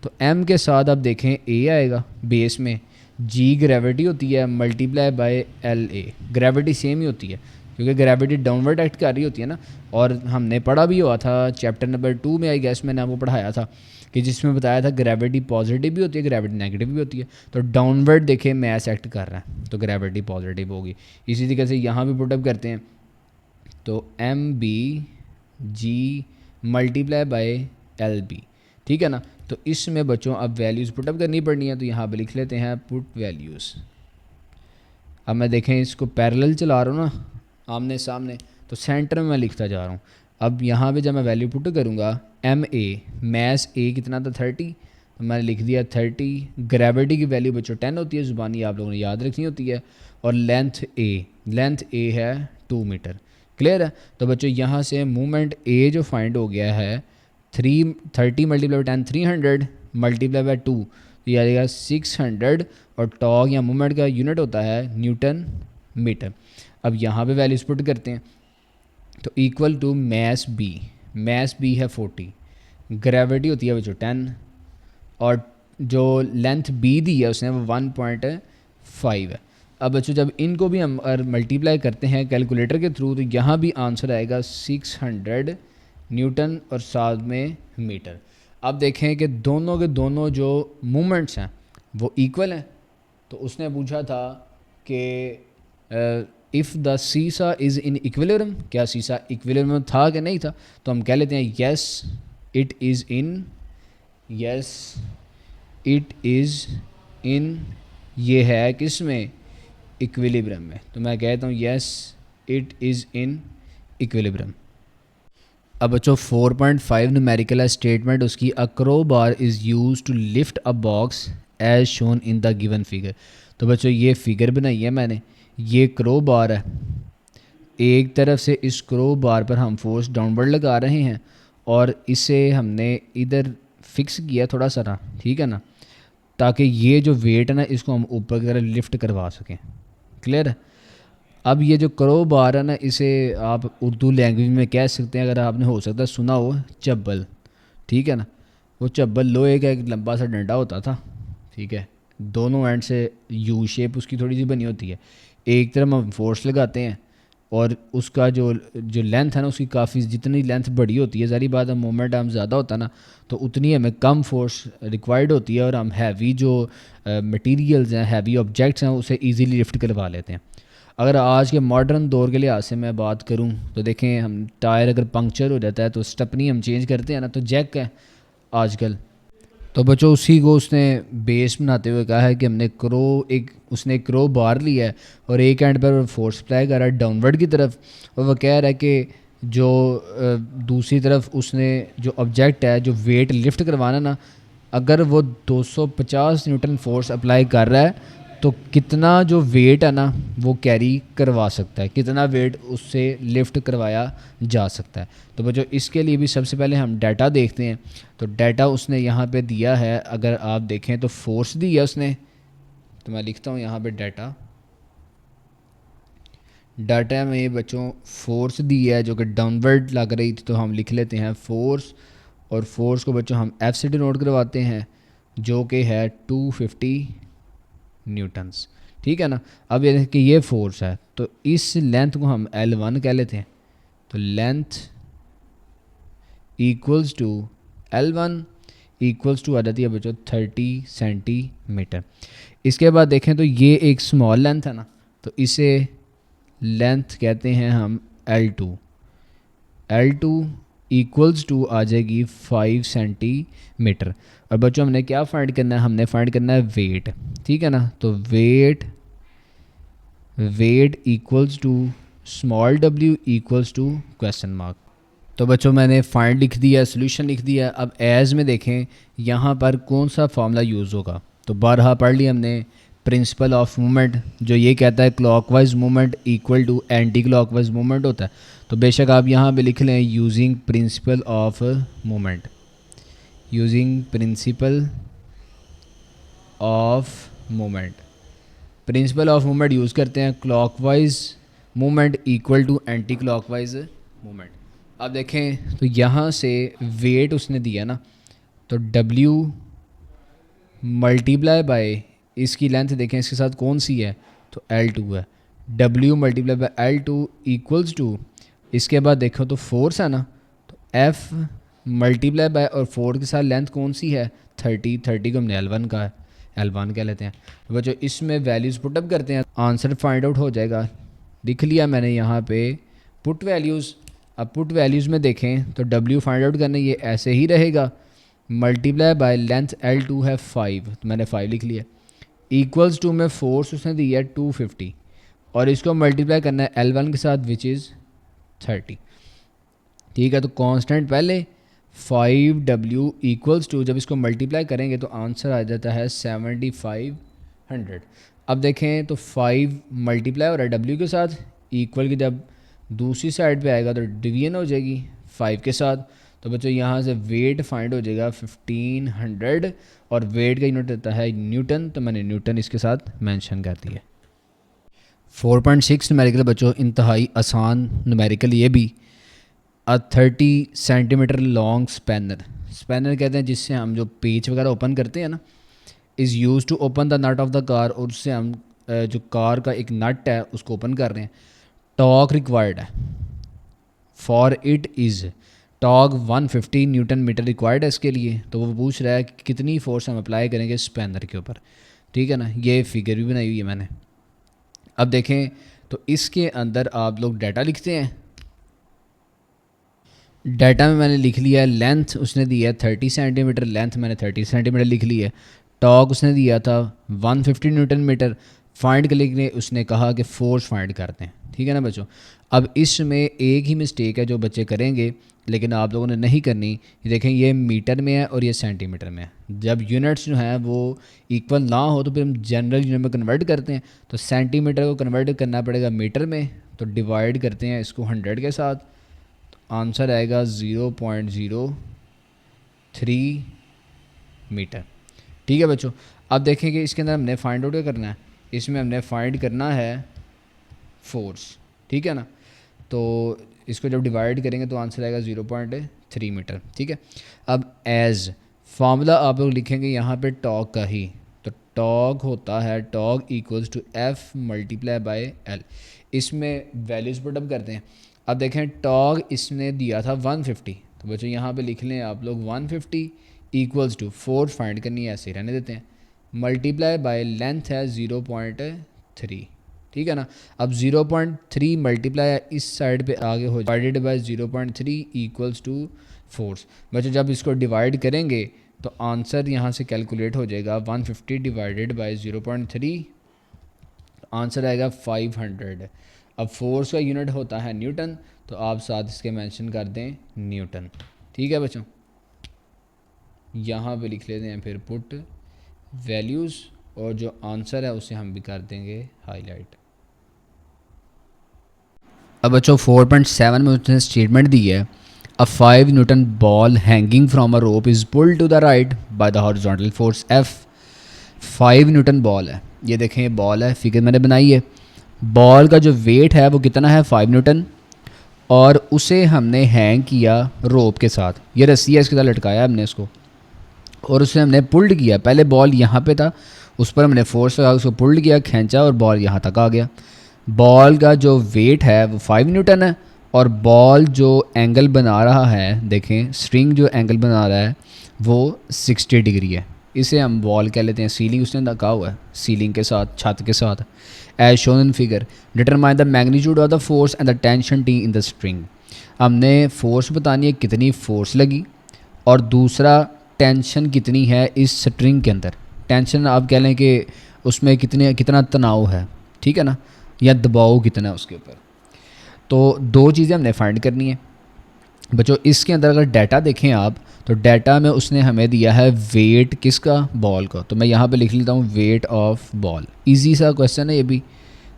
तो एम के साथ अब देखें ए आएगा बेस में, जी ग्रेविटी होती है multiply by L A, gravity same ही होती है क्योंकि ग्रेविटी डाउनवर्ड एक्ट कर रही होती है ना। और हमने पढ़ा भी हुआ था चैप्टर नंबर 2 में, आई गेस मैंने आपको पढ़ाया था कि जिसमें बताया था ग्रेविटी पॉजिटिव भी होती है, ग्रेविटी नेगेटिव भी होती है। तो डाउनवर्ड देखें मैस एक्ट कर रहा है तो ग्रेविटी पॉजिटिव होगी। इसी तरीके से यहाँ भी पुटअप करते हैं, तो M B G multiply by L B, ठीक है ना। तो इसमें बच्चों अब वैल्यूज़ पुटअप करनी पड़नी है, तो यहाँ पे लिख लेते हैं पुट वैल्यूज़। अब मैं देखें इसको पैरेलल चला रहा हूँ ना आमने सामने, तो सेंटर में मैं लिखता जा रहा हूँ। अब यहाँ पे जब मैं वैल्यू पुट करूँगा एम ए, मैस ए कितना था 30, तो मैंने लिख दिया 30। ग्रेविटी की वैल्यू बच्चों 10 होती है, ज़ुबानी आप लोगों ने याद रखनी होती है। और लेंथ ए है 2 मीटर। क्लियर है। तो बच्चों यहाँ से मूवमेंट ए जो फाइंड हो गया है 30 मल्टीप्लाई बाई 10 300 मल्टीप्लाई बाई 2, तो ये आ जाएगा 600। और टॉर्क या मूवमेंट का यूनिट होता है न्यूटन मीटर। अब यहाँ पे वैल्यूज पुट करते हैं, तो इक्वल टू मैस बी है 40, ग्रेविटी होती है बच्चों 10, और जो लेंथ बी दी है उसने वो 1.5 है। अब बच्चों जब इनको भी हम मल्टीप्लाई करते हैं कैलकुलेटर के थ्रू, तो यहाँ भी आंसर आएगा 600 न्यूटन और साथ में मीटर। अब देखें कि दोनों के दोनों जो मूवमेंट्स हैं वो इक्वल हैं। तो उसने पूछा था कि इफ़ द सीसा इज़ इन इक्विलिब्रियम, क्या सीसा इक्विलिब्रियम में था कि नहीं था। तो हम कह लेते हैं यस इट इज़ इन, ये है किस में, इक्विलिब्रियम में। तो मैं कहता हूँ yes it is in equilibrium. अब बच्चों 4.5 न्यूमेरिकल स्टेटमेंट उसकी, a crowbar is used to lift a box as shown in the given figure. तो बच्चों ये फिगर बनाई है मैंने, ये क्रो बार है, एक तरफ से इस क्रो बार पर हम फोर्स डाउनवर्ड लगा रहे हैं और इसे हमने इधर फिक्स किया थोड़ा सा, ठीक है ना, ताकि ये जो वेट है ना इसको हम ऊपर की तरफ लिफ्ट करवा सकें। क्लियर है। अब ये जो क्रो बार है ना, इसे आप उर्दू लैंग्वेज में कह सकते हैं, अगर आपने हो सकता है सुना हो, चब्बल, ठीक है ना। वो चब्बल लोहे का एक लंबा सा डंडा होता था, ठीक है, दोनों एंड से यू शेप उसकी थोड़ी सी बनी होती है। एक तरफ हम फोर्स लगाते हैं और उसका जो लेंथ है ना उसकी काफ़ी, जितनी लेंथ बड़ी होती है ज़ाहिर बात है मोमेंट हम ज़्यादा होता है ना, तो उतनी हमें कम फोर्स रिक्वायर्ड होती है और हम हैवी जो मटेरियल्स हैं, हैवी ऑब्जेक्ट्स हैं, उसे इजीली लिफ्ट करवा लेते हैं। अगर आज के मॉडर्न दौर के लिहाज से मैं बात करूं तो देखें, हम टायर अगर पंक्चर हो जाता है तो स्टेपनी हम चेंज करते हैं ना, तो जैक है आजकल। तो बच्चों उसी को उसने बेस बनाते हुए कहा है कि हमने उसने क्रो बार लिया है और एक एंड पर फोर्स अप्लाई कर रहा है डाउनवर्ड की तरफ, और वह कह रहा है कि जो दूसरी तरफ उसने जो ऑब्जेक्ट है जो वेट लिफ्ट करवाना ना, अगर वो 250 न्यूटन फोर्स अप्लाई कर रहा है तो कितना जो वेट है ना वो कैरी करवा सकता है, कितना वेट उससे लिफ्ट करवाया जा सकता है। तो बच्चों इसके लिए भी सबसे पहले हम डाटा देखते हैं। तो डाटा उसने यहाँ पे दिया है, अगर आप देखें तो फोर्स दी है उसने, तो मैं लिखता हूँ यहाँ पे डाटा में बच्चों फोर्स दी है जो कि डाउनवर्ड लग रही थी, तो हम लिख लेते हैं फोर्स, और फोर्स को बच्चों हम एफ से डिनोट करवाते हैं जो कि है 250 न्यूटन्स, ठीक है ना। अब ये देखें कि ये फोर्स है, तो इस लेंथ को हम L1 कह लेते हैं। तो length equals to L1 equals to आ जाती है बच्चों 30 सेंटीमीटर। इसके बाद देखें तो ये एक स्मॉल लेंथ है ना, तो इसे लेंथ कहते हैं हम L2 इक्वल्स टू आ जाएगी 5 सेंटीमीटर। और बच्चों हमने क्या फाइंड करना है, हमने फाइंड करना है वेट, ठीक है ना। तो weight equals to small w equals to question mark. तो बच्चों मैंने फाइंड लिख दिया, सोल्यूशन लिख दिया। अब एज में देखें यहाँ पर कौन सा फार्मूला यूज़ होगा। तो बारहा पढ़ लिया हमने प्रिंसिपल ऑफ मूवमेंट, जो ये कहता है clockwise movement equal to anti clockwise movement होता है। तो बेशक आप यहाँ पे लिख लें using principle of movement, using principle of movement. Principle of movement use करते हैं clockwise movement equal to anti clockwise movement. अब देखें तो यहाँ से वेट उसने दिया ना, तो W मल्टीप्लाई बाय इसकी लेंथ देखें इसके साथ कौन सी है, तो L2 है। W multiply by L2 equals to, इसके बाद देखो तो फोर्स है ना, तो F मल्टीप्लाई बाय और 4 के साथ लेंथ कौन सी है 30, 30 को हमने L1 का है, L1 कह लेते हैं। तो बच्चों इसमें वैल्यूज़ पुटअप करते हैं, आंसर फाइंड आउट हो जाएगा। लिख लिया मैंने यहाँ पे पुट वैल्यूज़। अब पुट वैल्यूज़ में देखें तो W फाइंड आउट करने ये ऐसे ही रहेगा, मल्टीप्लाई बाय लेंथ L2 है 5, तो मैंने 5 लिख लिया, इक्वल्स टू में फोर्स उसने दी है 250 और इसको मल्टीप्लाई करना है L1 के साथ विच इज़ 30। ठीक है, तो कांस्टेंट पहले 5W इक्वल्स टू, जब इसको मल्टीप्लाई करेंगे तो आंसर आ जाता है 7500। अब देखें तो 5 मल्टीप्लाई हो रहा है W के साथ, इक्वल की जब दूसरी साइड पे आएगा तो डिवीजन हो जाएगी 5 के साथ। तो बच्चों यहाँ से वेट फाइंड हो जाएगा 1500 और वेट का यूनिट होता है न्यूटन, तो मैंने न्यूटन इसके साथ मेंशन कर दिया। 4.6 न्यूमेरिकल बच्चों इंतहाई आसान न्यूमेरिकल ये भी। 30 सेंटीमीटर लॉन्ग स्पैनर, स्पैनर कहते हैं जिससे हम जो पेच वगैरह ओपन करते हैं ना, is used to open the nut of the car, और उससे हम जो कार का एक नट है उसको ओपन कर रहे हैं। टॉर्क रिक्वायर्ड है for it is, torque 150 newton metre required है इसके लिए। तो वो पूछ रहा है कि कितनी फोर्स हम अप्लाई करेंगे स्पैनर के ऊपर। ठीक है ना, ये फिगर भी बनाई हुई है मैंने। अब देखें तो इसके अंदर आप लोग डाटा लिखते हैं। डाटा में मैंने लिख लिया है लेंथ उसने दिया है 30 सेंटीमीटर, लेंथ मैंने 30 सेंटीमीटर लिख ली है। टॉर्क उसने दिया था 150 न्यूटन मीटर, फाइंड के लिए उसने कहा कि फोर्स फाइंड करते हैं। ठीक है ना बच्चों, अब इसमें एक ही मिस्टेक है जो बच्चे करेंगे लेकिन आप लोगों ने नहीं करनी। ये देखें ये मीटर में है और ये सेंटीमीटर में है। जब यूनिट्स जो हैं वो इक्वल ना हो तो फिर हम जनरल यूनिट में कन्वर्ट करते हैं। तो सेंटीमीटर को कन्वर्ट करना पड़ेगा मीटर में, तो डिवाइड करते हैं इसको 100 के साथ, तो आंसर आएगा 0.03 मीटर। ठीक है बच्चों, अब देखें कि इसके अंदर हमने फाइंड आउट क्या करना है, इसमें हमने फाइंड करना है फोर्स। ठीक है ना, तो इसको जब डिवाइड करेंगे तो आंसर आएगा 0.3 मीटर। ठीक है, अब एज फार्मूला आप लोग लिखेंगे यहाँ पे टॉर्क का ही, तो टॉर्क होता है torque equals to F multiply by L। इसमें वैल्यूज़ पुटअप करते हैं। अब देखें टॉर्क इसने दिया था 150, तो बच्चों यहाँ पे लिख लें आप लोग 150 इक्वल्स टू फोर्स फाइंड करनी है, ऐसे रहने देते हैं, मल्टीप्लाई बाय लेंथ है 0.3। ठीक है ना, अब 0.3 मल्टीप्लाई इस साइड पे आगे हो divided by 0.3 equals to force. बच्चों जब इसको डिवाइड करेंगे तो आंसर यहाँ से कैलकुलेट हो जाएगा 150 डिवाइडेड बाय 0.3, आंसर आएगा 500। अब फोर्स का यूनिट होता है न्यूटन, तो आप साथ इसके मेंशन कर दें न्यूटन। ठीक है बच्चों, यहाँ पे लिख लेते हैं फिर पुट वैल्यूज़, और जो आंसर है उसे हम भी कर देंगे हाईलाइट। अब बच्चों 4.7 में उसने स्टेटमेंट दी है, a 5 newton ball hanging from a rope is pulled to the right by the horizontal force F। 5 newton ball है, ये देखें ये बॉल है, फिगर मैंने बनाई है। बॉल का जो वेट है वो कितना है 5 न्यूटन, और उसे हमने हैंग किया रोप के साथ, ये रस्सी है इसके साथ लटकाया हमने इसको, और उसे हमने पुल्ड किया। पहले बॉल यहाँ पे था, उस पर हमने फोर्स लगा उसको पुल्ड किया, खींचा और बॉल यहाँ तक आ गया। बॉल का जो वेट है वो 5 न्यूटन है, और बॉल जो एंगल बना रहा है, देखें स्ट्रिंग जो एंगल बना रहा है वो 60 डिग्री है। इसे हम बॉल कह लेते हैं, सीलिंग उसने लगा हुआ है सीलिंग के साथ, छत के साथ। As shown in figure determine the magnitude of the force and the tension T in the string. हमने फोर्स बतानी है कितनी फोर्स लगी, और दूसरा टेंशन कितनी है इस स्ट्रिंग के अंदर। टेंशन आप कह लें कि उसमें कितना तनाव है, ठीक है ना, या दबाव कितना है उसके ऊपर। तो दो चीज़ें हमने फाइंड करनी है। बच्चों इसके अंदर अगर डाटा देखें आप, तो डाटा में उसने हमें दिया है वेट किसका, बॉल का। तो मैं यहाँ पे लिख लेता हूँ वेट ऑफ बॉल, इजी सा क्वेश्चन है ये भी।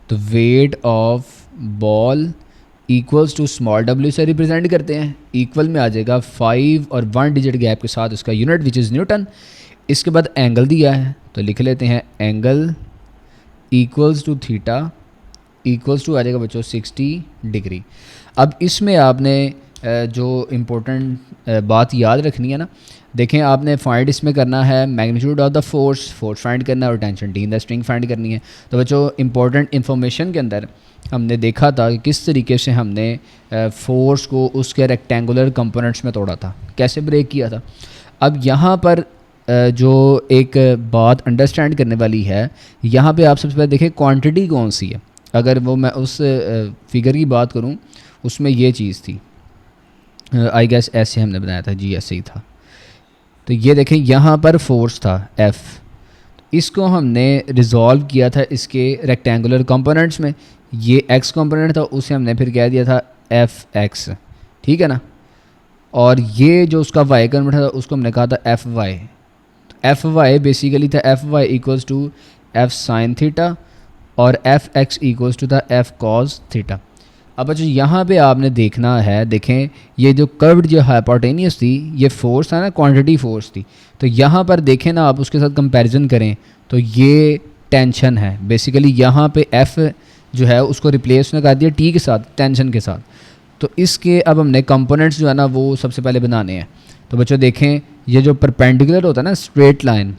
तो weight of ball equals to small W से रिप्रेजेंट करते हैं, इक्वल में आ जाएगा 5 और 1 डिजिट गैप के साथ उसका यूनिट विच इज़ न्यूटन। इसके बाद एंगल दिया है तो लिख लेते हैं angle equals to theta equals to आ जाएगा बच्चों 60 डिग्री। अब इसमें आपने जो इम्पोर्टेंट बात याद रखनी है ना, देखें आपने फाइंड इसमें करना है magnitude of the force find करना है और tension T in the string find करनी है। तो बच्चों इंपॉर्टेंट इन्फॉर्मेशन के अंदर हमने देखा था कि किस तरीके से हमने फोर्स को उसके रेक्टेंगुलर कंपोनेंट्स में तोड़ा था, कैसे ब्रेक किया था। अब यहाँ पर जो एक बात अंडरस्टैंड करने वाली है, यहाँ पे आप सबसे पहले देखें क्वांटिटी कौन सी है। अगर वो मैं उस फिगर की बात करूँ उसमें ये चीज़ थी, आई गेस ऐसे हमने बनाया था जी, ऐसे ही था। तो ये देखें यहाँ पर फोर्स था F, इसको हमने रिजॉल्व किया था इसके रेक्टेंगुलर कंपोनेंट्स में। ये x कंपोनेंट था, उसे हमने फिर कह दिया था Fx, ठीक है ना। और ये जो उसका y कंपोनेंट था उसको हमने कहा था Fy। Fy बेसिकली था Fy equals to F sine theta और Fx इक्वल्स टू था F कॉस थीटा। अब बच्चों यहाँ पे आपने देखना है, देखें ये जो कर्व्ड जो हाइपोटेनियस थी ये फोर्स था ना, क्वांटिटी फोर्स थी। तो यहाँ पर देखें ना आप उसके साथ कंपैरिजन करें तो ये टेंशन है। बेसिकली यहाँ पे F जो है उसको रिप्लेस ने कर दिया T के साथ, टेंशन के साथ। तो इसके अब हमने कंपोनेंट्स जो है ना वो सबसे पहले बनाने हैं। तो बच्चों देखें ये जो परपेंडिकुलर होता है ना स्ट्रेट लाइन,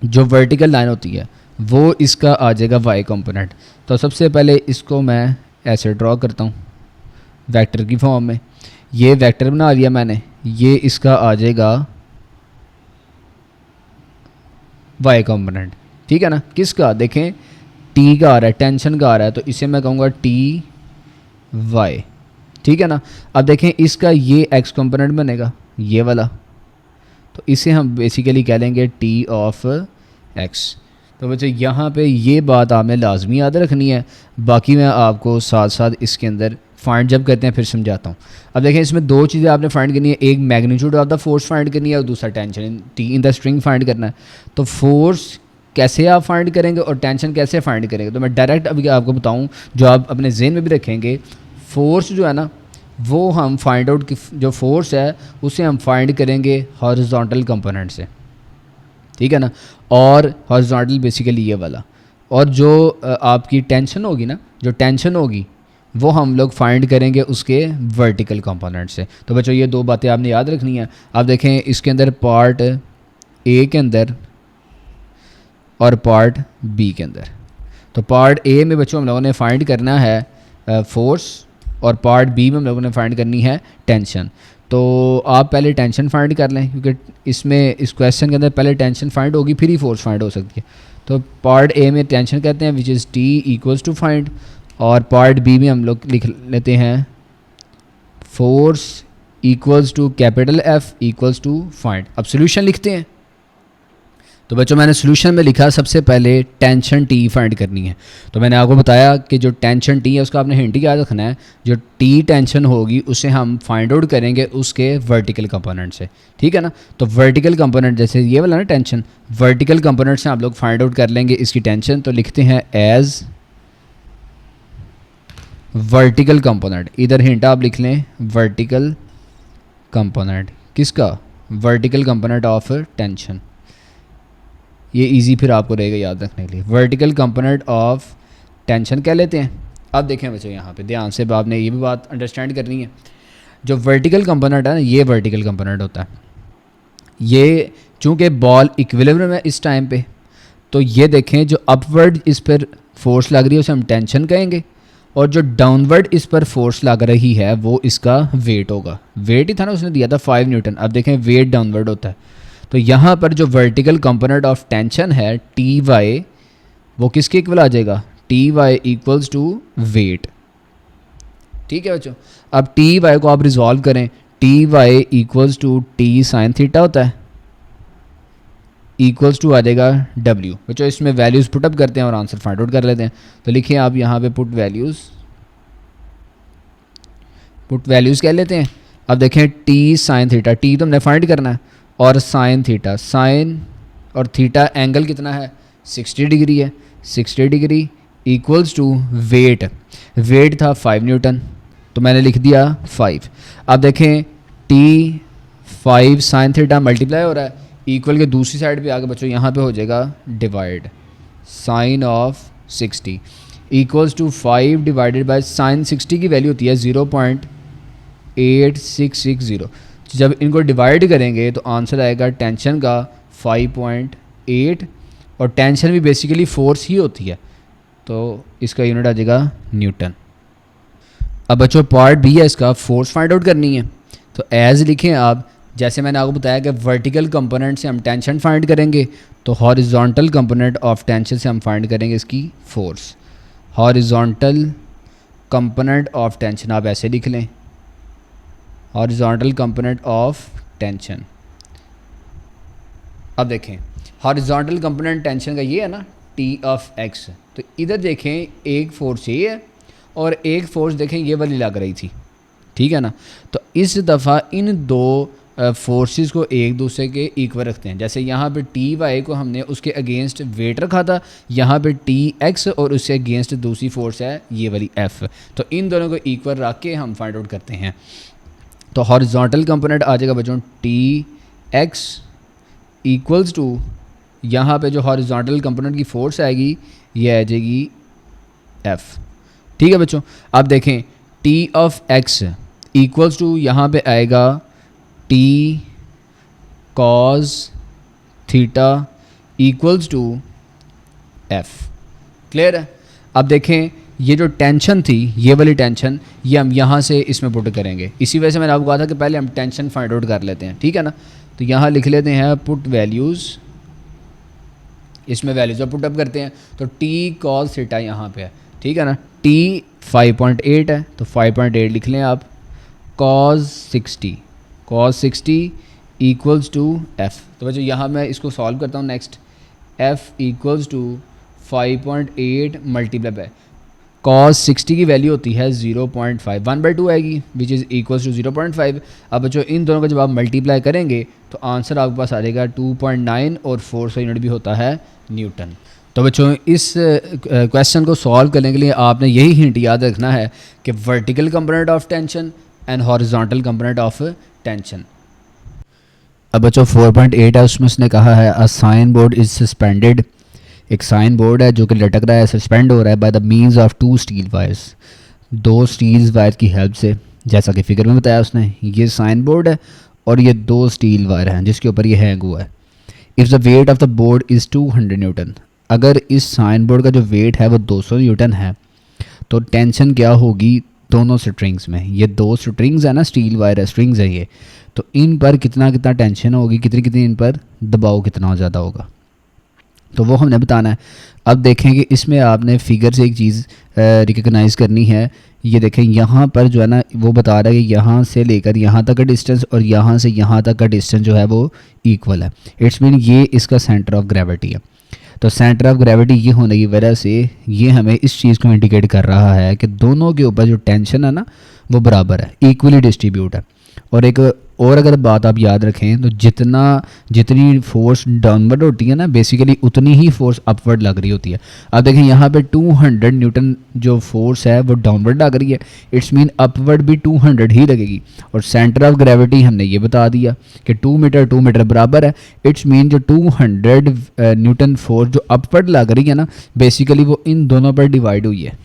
जो वर्टिकल लाइन होती है वो इसका आ जाएगा y कंपोनेंट। तो सबसे पहले इसको मैं ऐसे ड्रॉ करता हूँ वेक्टर की फॉर्म में। ये वेक्टर बना लिया मैंने, ये इसका आ जाएगा y कंपोनेंट, ठीक है ना। किसका, देखें t का आ रहा है, टेंशन का आ रहा है, तो इसे मैं कहूँगा टी वाई, ठीक है ना। अब देखें इसका ये x कंपोनेंट बनेगा ये वाला, तो इसे हम बेसिकली कह लेंगे t ऑफ x। तो बच्चों यहाँ पे ये बात आपने लाजमी याद रखनी है, बाकी मैं आपको साथ साथ इसके अंदर फाइंड जब करते हैं फिर समझाता हूँ। अब देखें इसमें दो चीज़ें आपने फाइंड करनी है, एक magnitude of the force find करनी है और दूसरा tension T in the string find करना है। तो फोर्स कैसे आप फाइंड करेंगे और टेंशन कैसे फाइंड करेंगे, तो मैं डायरेक्ट अभी आपको बताऊँ जो आप अपने जहन में भी रखेंगे। फोर्स जो है ना वो हम फाइंड आउट की, जो फोर्स है उसे हम फाइंड करेंगे हॉरिजॉन्टल कंपोनेंट से, ठीक है ना। और हॉरिजॉन्टल बेसिकली ये वाला, और जो आपकी टेंशन होगी ना, जो टेंशन होगी वो हम लोग फाइंड करेंगे उसके वर्टिकल कंपोनेंट से। तो बच्चों ये दो बातें आपने याद रखनी है। आप देखें इसके अंदर पार्ट ए के अंदर और पार्ट बी के अंदर। तो पार्ट ए में बच्चों हम लोगों ने फाइंड करना है फोर्स और पार्ट बी में हम लोगों ने फाइंड करनी है टेंशन। तो आप पहले टेंशन फाइंड कर लें क्योंकि इसमें इस क्वेश्चन के अंदर पहले टेंशन फाइंड होगी फिर ही फोर्स फाइंड हो सकती है। तो पार्ट ए में टेंशन कहते हैं which is T equals to find, और पार्ट बी में हम लोग लिख लेते हैं force equals to capital F equals to find. अब सोल्यूशन लिखते हैं। तो बच्चों मैंने सोल्यूशन में लिखा सबसे पहले टेंशन टी फाइंड करनी है। तो मैंने आपको बताया कि जो टेंशन टी है उसका आपने हिंट याद रखना है, जो टी टेंशन होगी उसे हम फाइंड आउट करेंगे उसके वर्टिकल कंपोनेंट से, ठीक है ना। तो वर्टिकल कंपोनेंट जैसे ये वाला ना टेंशन, वर्टिकल कंपोनेंट से आप लोग फाइंड आउट कर लेंगे इसकी टेंशन। तो लिखते हैं एज वर्टिकल कंपोनेंट, इधर हिंट आप लिख लें वर्टिकल कंपोनेंट, किसका, वर्टिकल कंपोनेंट ऑफ टेंशन। ये इजी फिर आपको रहेगा याद रखने के लिए, वर्टिकल कंपोनेंट ऑफ टेंशन कह लेते हैं। अब देखें बच्चों यहाँ पे ध्यान से आपने ये भी बात अंडरस्टैंड करनी है। जो वर्टिकल कंपोनेंट है ना ये वर्टिकल कंपोनेंट होता है। ये चूँकि बॉल इक्विलिब्रियम है इस टाइम पे, तो ये देखें जो अपवर्ड इस पर फोर्स लग रही है उसे हम टेंशन कहेंगे, और जो डाउनवर्ड इस पर फोर्स लग रही है वो इसका वेट होगा। वेट ही था ना उसने दिया था 5 न्यूटन। अब देखें वेट डाउनवर्ड होता है, तो यहाँ पर जो वर्टिकल कंपोनेंट ऑफ टेंशन है टी वाई वो किसके इक्वल आ जाएगा, T Y equals to weight, ठीक है बच्चों। अब टी वाई को आप रिजॉल्व करें, T Y equals to T sine theta होता है इक्वल्स टू आ जाएगा डब्ल्यू। बच्चों इसमें वैल्यूज़ पुटअप करते हैं और आंसर फाइंड आउट कर लेते हैं। तो लिखिए आप यहाँ पे पुट वैल्यूज़ कह लेते हैं। अब देखें टी साइन थीटा, टी तो हमने फाइंड करना है, और साइन थीटा, साइन और थीटा एंगल कितना है 60 डिग्री है, 60 degree equals to weight, weight था 5 न्यूटन तो मैंने लिख दिया 5। अब देखें टी 5 साइन थीटा मल्टीप्लाई हो रहा है, इक्वल के दूसरी साइड पे आगे बच्चों यहाँ पे हो जाएगा divide, sine of 60 equals to 5 divided by sine 60 की वैल्यू होती है 0.8660। जब इनको डिवाइड करेंगे तो आंसर आएगा टेंशन का 5.8, और टेंशन भी बेसिकली फोर्स ही होती है तो इसका यूनिट आ जाएगा न्यूटन। अब बच्चों पार्ट बी है, इसका फोर्स फाइंड आउट करनी है। तो एज लिखें आप, जैसे मैंने आपको बताया कि वर्टिकल कंपोनेंट से हम टेंशन फाइंड करेंगे, तो हॉरिजॉन्टल कंपोनेंट ऑफ टेंशन से हम फाइंड करेंगे इसकी force. Horizontal component of tension आप ऐसे लिख लें, हॉरिजॉन्टल कंपोनेंट ऑफ टेंशन। अब देखें हॉरिजॉन्टल कंपोनेंट टेंशन का ये है ना टी ऑफ एक्स, तो इधर देखें एक फोर्स ये है और एक फोर्स देखें ये वाली लग रही थी, ठीक है ना। तो इस दफ़ा इन दो फोर्सेस को एक दूसरे के इक्वल रखते हैं। जैसे यहाँ पे टी वाई को हमने उसके अगेंस्ट वेट रखा था, यहाँ पे टी एक्स और उससे अगेंस्ट दूसरी फोर्स है ये वाली एफ़, तो इन दोनों को इक्वल रख के हम फाइंड आउट करते हैं। तो हॉरिजॉन्टल कंपोनेंट आ जाएगा बच्चों टी एक्स इक्वल्स टू, यहाँ पे जो हॉरिजॉन्टल कंपोनेंट की फोर्स आएगी ये आ जाएगी एफ़, ठीक है बच्चों। अब देखें T of X equals to यहाँ पे आएगा T cos theta equals to F, clear है। अब देखें ये जो टेंशन थी ये वाली टेंशन, ये हम यहाँ से इसमें पुट करेंगे। इसी वजह से मैंने आपको कहा था कि पहले हम टेंशन फाइंड आउट कर लेते हैं, ठीक है ना। तो यहाँ लिख लेते हैं पुट वैल्यूज़, इसमें वैल्यूज़ पुट अप करते हैं। तो टी कॉस थीटा यहाँ पे है, ठीक है ना। टी 5.8 है तो 5.8 लिख लें आप, cos 60 इक्वल्स टू एफ़। तो बच्चों यहाँ मैं इसको सॉल्व करता हूँ next, F equals to 5.8 multiply by cos 60 की वैल्यू होती है 0.5, 1/2 आएगी विच इज़ इक्वल्स टू 0.5। अब बच्चों इन दोनों का जब आप मल्टीप्लाई करेंगे तो आंसर आपके पास आ जाएगा 2.9 और फोर्स का यूनिट भी होता है न्यूटन। तो बच्चों इस क्वेश्चन को सॉल्व करने के लिए आपने यही हिंट याद रखना है कि vertical component of tension and horizontal component of tension. अब बच्चों 4.8 है, उसमें उसने कहा है a sign board is suspended, एक साइन बोर्ड है जो कि लटक रहा है, सस्पेंड हो रहा है by the means of 2 steel wires, 2 steel wire की हेल्प से। जैसा कि फिगर में बताया उसने, ये साइन बोर्ड है और ये 2 स्टील वायर हैं जिसके ऊपर ये हैंग हुआ है। If the weight of the board is 200 Newton, अगर इस साइन बोर्ड का जो वेट है वो 200 न्यूटन है तो टेंशन क्या होगी दोनों स्ट्रिंग्स में। ये 2 स्ट्रिंग्स है ना, स्टील वायर है, स्ट्रिंग्स है ये, तो इन पर कितना कितना टेंशन होगी, कितनी कितनी इन पर दबाव कितना ज़्यादा होगा, तो वो हमने बताना है। अब देखें कि इसमें आपने फिगर से एक चीज़ रिकग्नाइज़ करनी है। ये देखें यहाँ पर जो है ना वो बता रहा है कि यहाँ से लेकर यहाँ तक का डिस्टेंस और यहाँ से यहाँ तक का डिस्टेंस जो है वो इक्वल है। इट्स मीन ये इसका सेंटर ऑफ ग्रेविटी है। तो सेंटर ऑफ ग्रेविटी ये होने की वजह से ये हमें इस चीज़ को इंडिकेट कर रहा है कि दोनों के ऊपर जो टेंशन है ना वो बराबर है, इक्वली डिस्ट्रीब्यूट है। और एक और अगर बात आप याद रखें तो जितनी फोर्स डाउनवर्ड होती है ना बेसिकली उतनी ही फोर्स अपवर्ड लग रही होती है। अब देखें यहाँ पे 200 न्यूटन जो फोर्स है वो डाउनवर्ड लग रही है, इट्स मीन अपवर्ड भी 200 ही लगेगी। और सेंटर ऑफ ग्रेविटी हमने ये बता दिया कि 2 मीटर बराबर है, इट्स मीन जो 200 न्यूटन फोर्स जो अपवर्ड लग रही है ना बेसिकली वो इन दोनों पर डिवाइड हुई है।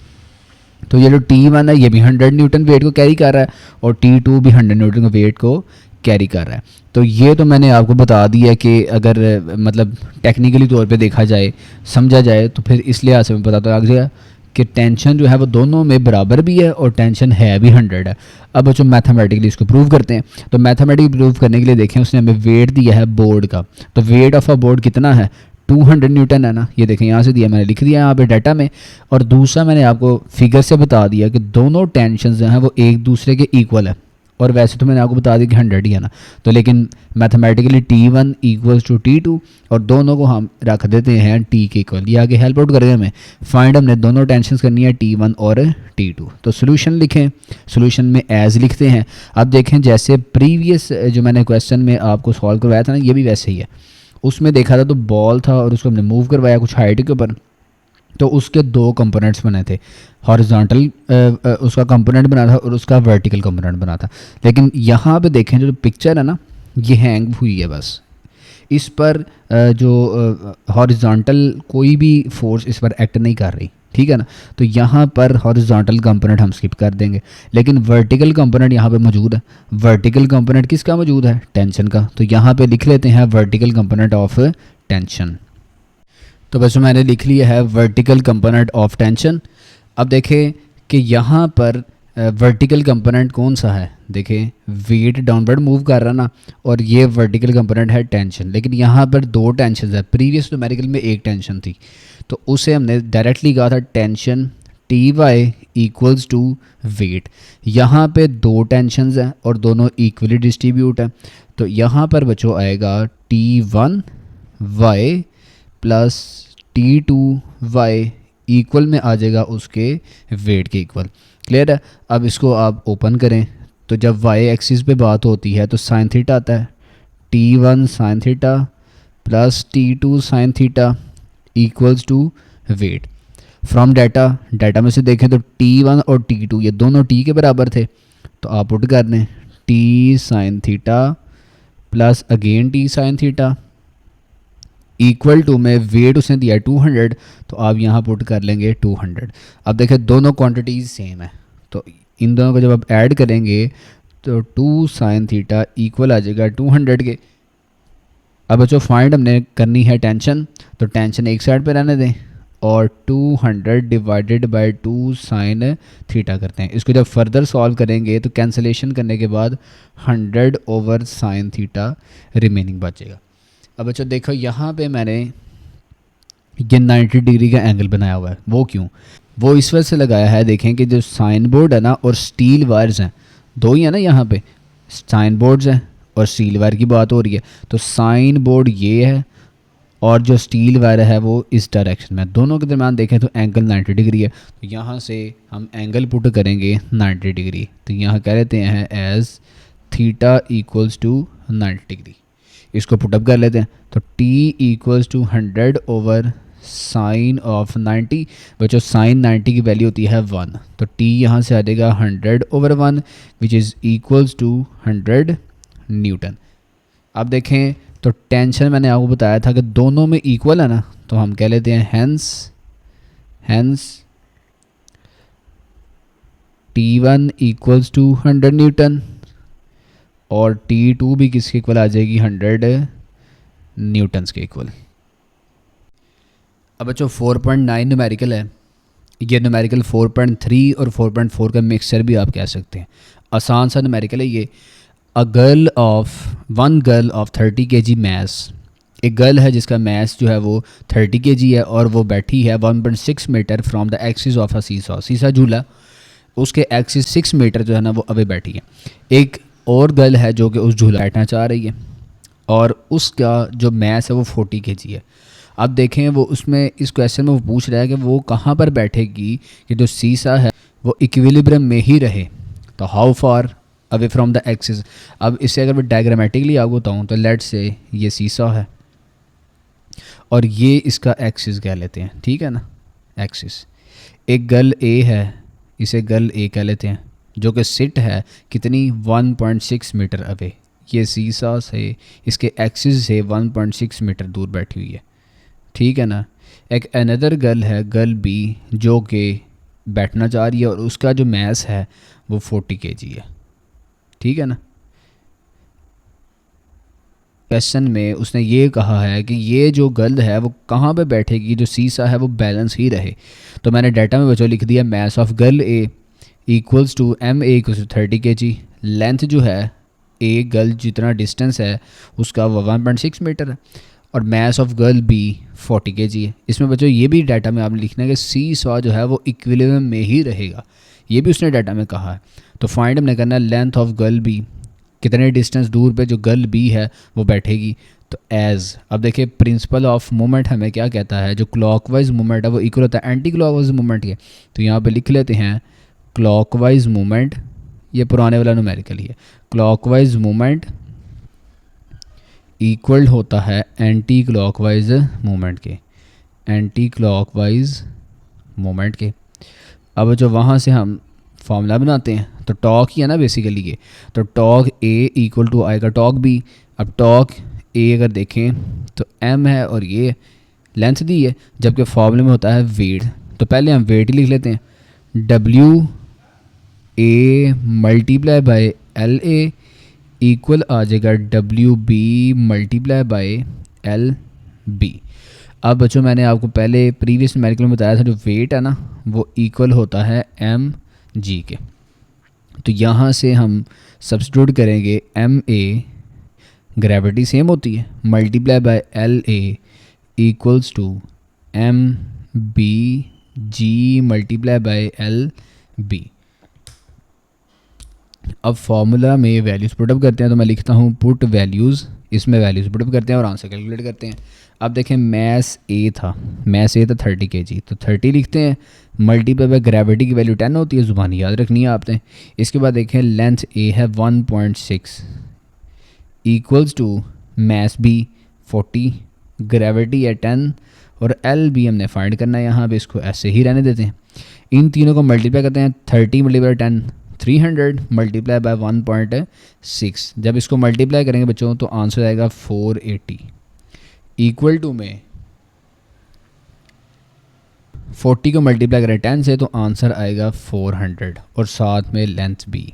तो ये जो T1 है ये भी 100 न्यूटन वेट को कैरी कर रहा है और T2 भी 100 न्यूटन के वेट को कैरी कर रहा है। तो ये तो मैंने आपको बता दिया कि अगर मतलब टेक्निकली तौर पे देखा जाए, समझा जाए, तो फिर इस लिहाज से मैं बताता आ गया कि टेंशन जो है वो दोनों में बराबर भी है और टेंशन है भी 100 है। अब बच्चों मैथमेटिकली इसको प्रूव करते हैं। तो मैथमेटिकली प्रूव करने के लिए देखें उसने हमें वेट दिया है बोर्ड का, तो वेट ऑफ अ बोर्ड कितना है 200 न्यूटन है ना, ये देखें यहाँ से दिया, मैंने लिख दिया यहाँ पे डाटा में। और दूसरा मैंने आपको फिगर से बता दिया कि दोनों टेंशन जो हैं वो एक दूसरे के इक्वल है, और वैसे तो मैंने आपको बता दिया कि 100 ही है ना, तो लेकिन mathematically T1 equals to T2 और दोनों को हम रख देते हैं T के इक्वल। ये आगे हेल्प आउट करेगा हमें। फाइंड हमने दोनों टेंशन करनी है T1 और T2। तो सोल्यूशन लिखें, सोल्यूशन में एज लिखते हैं। अब देखें जैसे प्रीवियस जो मैंने क्वेश्चन में आपको सॉल्व करवाया था ना, ये भी वैसे ही है। उसमें देखा था तो बॉल था और उसको हमने मूव करवाया कुछ हाइट के ऊपर, तो उसके दो कंपोनेंट्स बने थे, हॉरिजॉन्टल उसका कंपोनेंट बना था और उसका वर्टिकल कंपोनेंट बना था। लेकिन यहाँ पे देखें जो पिक्चर है ना, ये हैंग हुई है बस। इस पर जो हॉरिजॉन्टल कोई भी फोर्स इस पर एक्ट नहीं कर रही, ठीक है ना। तो यहाँ पर हॉरिजॉन्टल कंपोनेंट हम स्किप कर देंगे, लेकिन वर्टिकल कंपोनेंट यहाँ पे मौजूद है। वर्टिकल कंपोनेंट किसका मौजूद है? टेंशन का। तो यहाँ पे लिख लेते हैं वर्टिकल कंपोनेंट ऑफ टेंशन। तो बस मैंने लिख लिया है वर्टिकल कंपोनेंट ऑफ टेंशन। अब देखें कि यहाँ पर वर्टिकल कंपोनेंट कौन सा है। देखें वेट डाउनवर्ड मूव कर रहा ना, और ये वर्टिकल कंपोनेंट है टेंशन। लेकिन यहाँ पर दो टेंशन है, प्रीवियस न्यूमेरिकल में एक टेंशन थी, तो उसे हमने डायरेक्टली कहा था tension Ty equals to weight. यहाँ पे दो टेंशन्स हैं और दोनों इक्वली डिस्ट्रीब्यूट हैं, तो यहाँ पर बच्चों आएगा T1y प्लस T2y इक्वल में आ जाएगा उसके वेट के इक्वल। क्लियर है? अब इसको आप ओपन करें तो जब y एक्सिस पे बात होती है तो साइन थीटा आता है, T1 sine theta plus T2 sine theta equals to weight. From data में से देखें तो T1 और T2 ये दोनों T के बराबर थे, तो आप पुट कर दें T sine theta plus again T sine theta equal to में वेट उसने दिया 200, तो आप यहाँ पुट कर लेंगे 200। अब देखें दोनों क्वांटिटीज़ सेम है, तो इन दोनों को जब आप ऐड करेंगे तो 2 साइन थीटा इक्वल आ जाएगा 200 के। अब बच्चों फाइंड हमने करनी है टेंशन, तो टेंशन एक साइड पे रहने दें और 200 डिवाइडेड बाय 2 साइन थीटा करते हैं। इसको जब फर्दर सॉल्व करेंगे तो कैंसलेशन करने के बाद 100 ओवर साइन थीटा रिमेनिंग बचेगा। अब बच्चों देखो यहाँ पे मैंने ये 90 डिग्री का एंगल बनाया हुआ है। वो क्यों? वो इस वजह से लगाया है, देखें कि जो साइन बोर्ड है ना और स्टील वायर्स हैं, दो ही है ना यहाँ पे, साइन बोर्ड्स हैं और स्टील वायर की बात हो रही है। तो साइन बोर्ड ये है और जो स्टील वायर है वो इस डायरेक्शन में, दोनों के दरम्यान देखें तो एंगल 90 डिग्री है। तो यहाँ से हम एंगल पुट करेंगे 90 डिग्री, तो यहाँ कह लेते हैं as theta equals to 90 degree. इसको पुटअप कर लेते हैं, तो t equals to 100 over sine of 90। बच्चों साइन 90 की वैल्यू होती है 1, तो t यहाँ से आ जाएगा 100 over 1 which is equals to 100 newton. अब देखें तो टेंशन मैंने आपको बताया था कि दोनों में इक्वल है ना, तो हम कह लेते हैं hence T1 equals to 100 Newton और T2 भी किसके इक्वल आ जाएगी? 100 न्यूटन्स के इक्वल। अब बच्चों 4.9 न्यूमेरिकल है, ये न्यूमेरिकल 4.3 और 4.4 का मिक्सचर भी आप कह सकते हैं। आसान सा न्यूमेरिकल है ये। One girl of 30 kg mass, एक गर्ल है जिसका मैस जो है वो 30 kg है और वो बैठी है 1.6 metre from the axis of a seesaw झूला, उसके एक्सिस 6 मीटर जो है ना वो अवे बैठी है। एक और गर्ल है जो कि उस झूला बैठना चाह रही है और उसका जो मैस है वो 40 kg है। अब देखें वो उसमें इस क्वेश्चन में वो पूछ रहा है कि वो कहाँ पर बैठेगी कि जो सीसा है वो इक्विलिब्रियम में ही रहे, तो how far away from the axis. अब इसे अगर मैं डायग्रामेटिकली आपको बताऊँ तो लेट्स से ये सीसा है और ये इसका एक्सिस कह लेते हैं, ठीक है ना, एक्सिस। एक गर्ल ए है, इसे गर्ल ए कह लेते हैं, जो कि सिट है कितनी 1.6 मीटर अवे, ये सीसा से इसके एक्सिस से 1.6 मीटर दूर बैठी हुई है, ठीक है ना। एक अनदर गर्ल है, गर्ल बी, जो कि बैठना चाह रही है और उसका जो मैस है वो 40 kg है, ठीक है ना। क्वेश्चन में उसने ये कहा है कि ये जो गर्ल है वो कहाँ पे बैठेगी, जो सीसा है वो बैलेंस ही रहे। तो मैंने डाटा में बच्चों लिख दिया mass of girl A equals to M A equals to 30 kg। Length जो है ए गर्ल जितना डिस्टेंस है उसका वो 1.6 मीटर है और mass of girl B 40 kg है। इसमें बच्चों ये भी डाटा में आपने लिखना है कि सी सॉ जो है वो इक्विलिब्रियम में ही रहेगा, ये भी उसने डाटा में कहा है। तो फाइंड हमने करना है लेंथ ऑफ गर्ल बी, कितने डिस्टेंस दूर पे जो गर्ल बी है वो बैठेगी। तो एज, अब देखिए प्रिंसिपल ऑफ मोमेंट हमें क्या कहता है, जो क्लॉकवाइज मूवमेंट है वो इक्वल होता है एंटी क्लॉकवाइज मूवमेंट के। तो यहाँ पे लिख लेते हैं क्लॉकवाइज मूवमेंट, ये पुराने वाला न्यूमेरिकल ही है, क्लॉकवाइज मूवमेंट इक्वल होता है एंटी क्लॉकवाइज मूवमेंट के, एंटी क्लॉकवाइज मूवमेंट के। अब जो वहाँ से हम फॉर्मूला बनाते हैं, तो टॉक ही है ना बेसिकली ये, तो टॉक ए इक्वल टू आएगा टॉक बी। अब टॉक ए अगर देखें तो एम है और ये लेंथ दी है, जबकि फॉर्मूले में होता है वेट। तो पहले हम वेट ही लिख लेते हैं, W A multiply by L A equal आ जाएगा W B multiply by L B. अब बच्चों मैंने आपको पहले प्रीवियस न्यूमेरिकल में बताया था जो वेट है ना वो इक्वल होता है एम जी के। तो यहाँ से हम सब्स्टिट्यूट करेंगे एम ए, ग्रेविटी सेम होती है, multiply by L A equals to M B G multiply by L B. अब फॉर्मूला में वैल्यूज़ पुटअप करते हैं, तो मैं लिखता हूँ पुट वैल्यूज़, इसमें वैल्यूज़ पुटअप करते हैं और आंसर कैलकुलेट करते हैं। अब देखें मैस ए था 30 kg, तो 30 लिखते हैं, मल्टीप्लाई बाय ग्रेविटी की वैल्यू 10 होती है, ज़ुबानी याद रखनी है आपने। इसके बाद देखें लेंथ ए है 1.6 equals to mass B 40, gravity है 10 और एल बी हमने फाइंड करना है। यहाँ पे इसको ऐसे ही रहने देते हैं, इन तीनों को मल्टीप्लाई करते हैं, 30 मल्टीप्लाई 10 300 मल्टीप्लाई बाय 1.6। जब इसको मल्टीप्लाई करेंगे बच्चों तो आंसर आएगा 480 इक्वल टू में 40 को मल्टीप्लाई करें 10 से तो आंसर आएगा 400 और साथ में लेंथ बी।